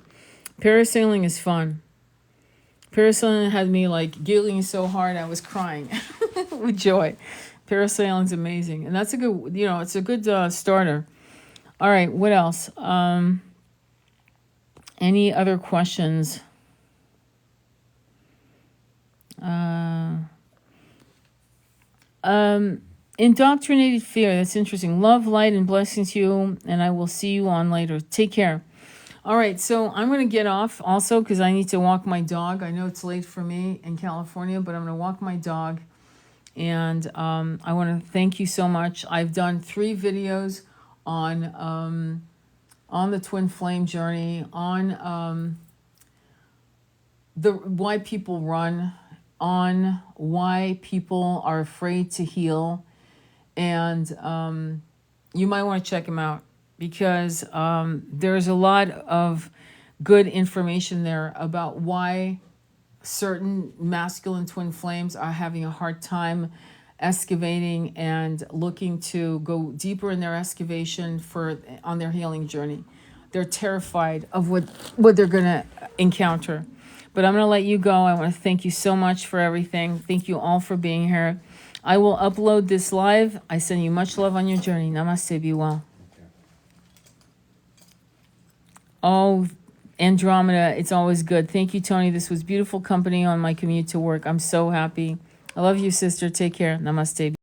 parasailing is fun. Parasailing had me like giggling so hard I was crying with joy. Parasailing's amazing, and that's a good. You know, it's a good starter. All right, what else? Any other questions? Indoctrinated fear. That's interesting. Love, light, and blessings to you, and I will see you on later. Take care. All right, so I'm going to get off also because I need to walk my dog. I know it's late for me in California, but I'm going to walk my dog. And I want to thank you so much. I've done 3 videos on the twin flame journey, on the why people run, on why people are afraid to heal, and you might want to check them out because there's a lot of good information there about why certain masculine twin flames are having a hard time excavating and looking to go deeper in their excavation on their healing journey. They're terrified of what they're going to encounter. But I'm going to let you go. I want to thank you so much for everything. Thank you all for being here. I will upload this live. I send you much love on your journey. Namaste. Be well. Oh, Andromeda, it's always good. Thank you, Tony. This was beautiful company on my commute to work. I'm so happy. I love you, sister. Take care. Namaste.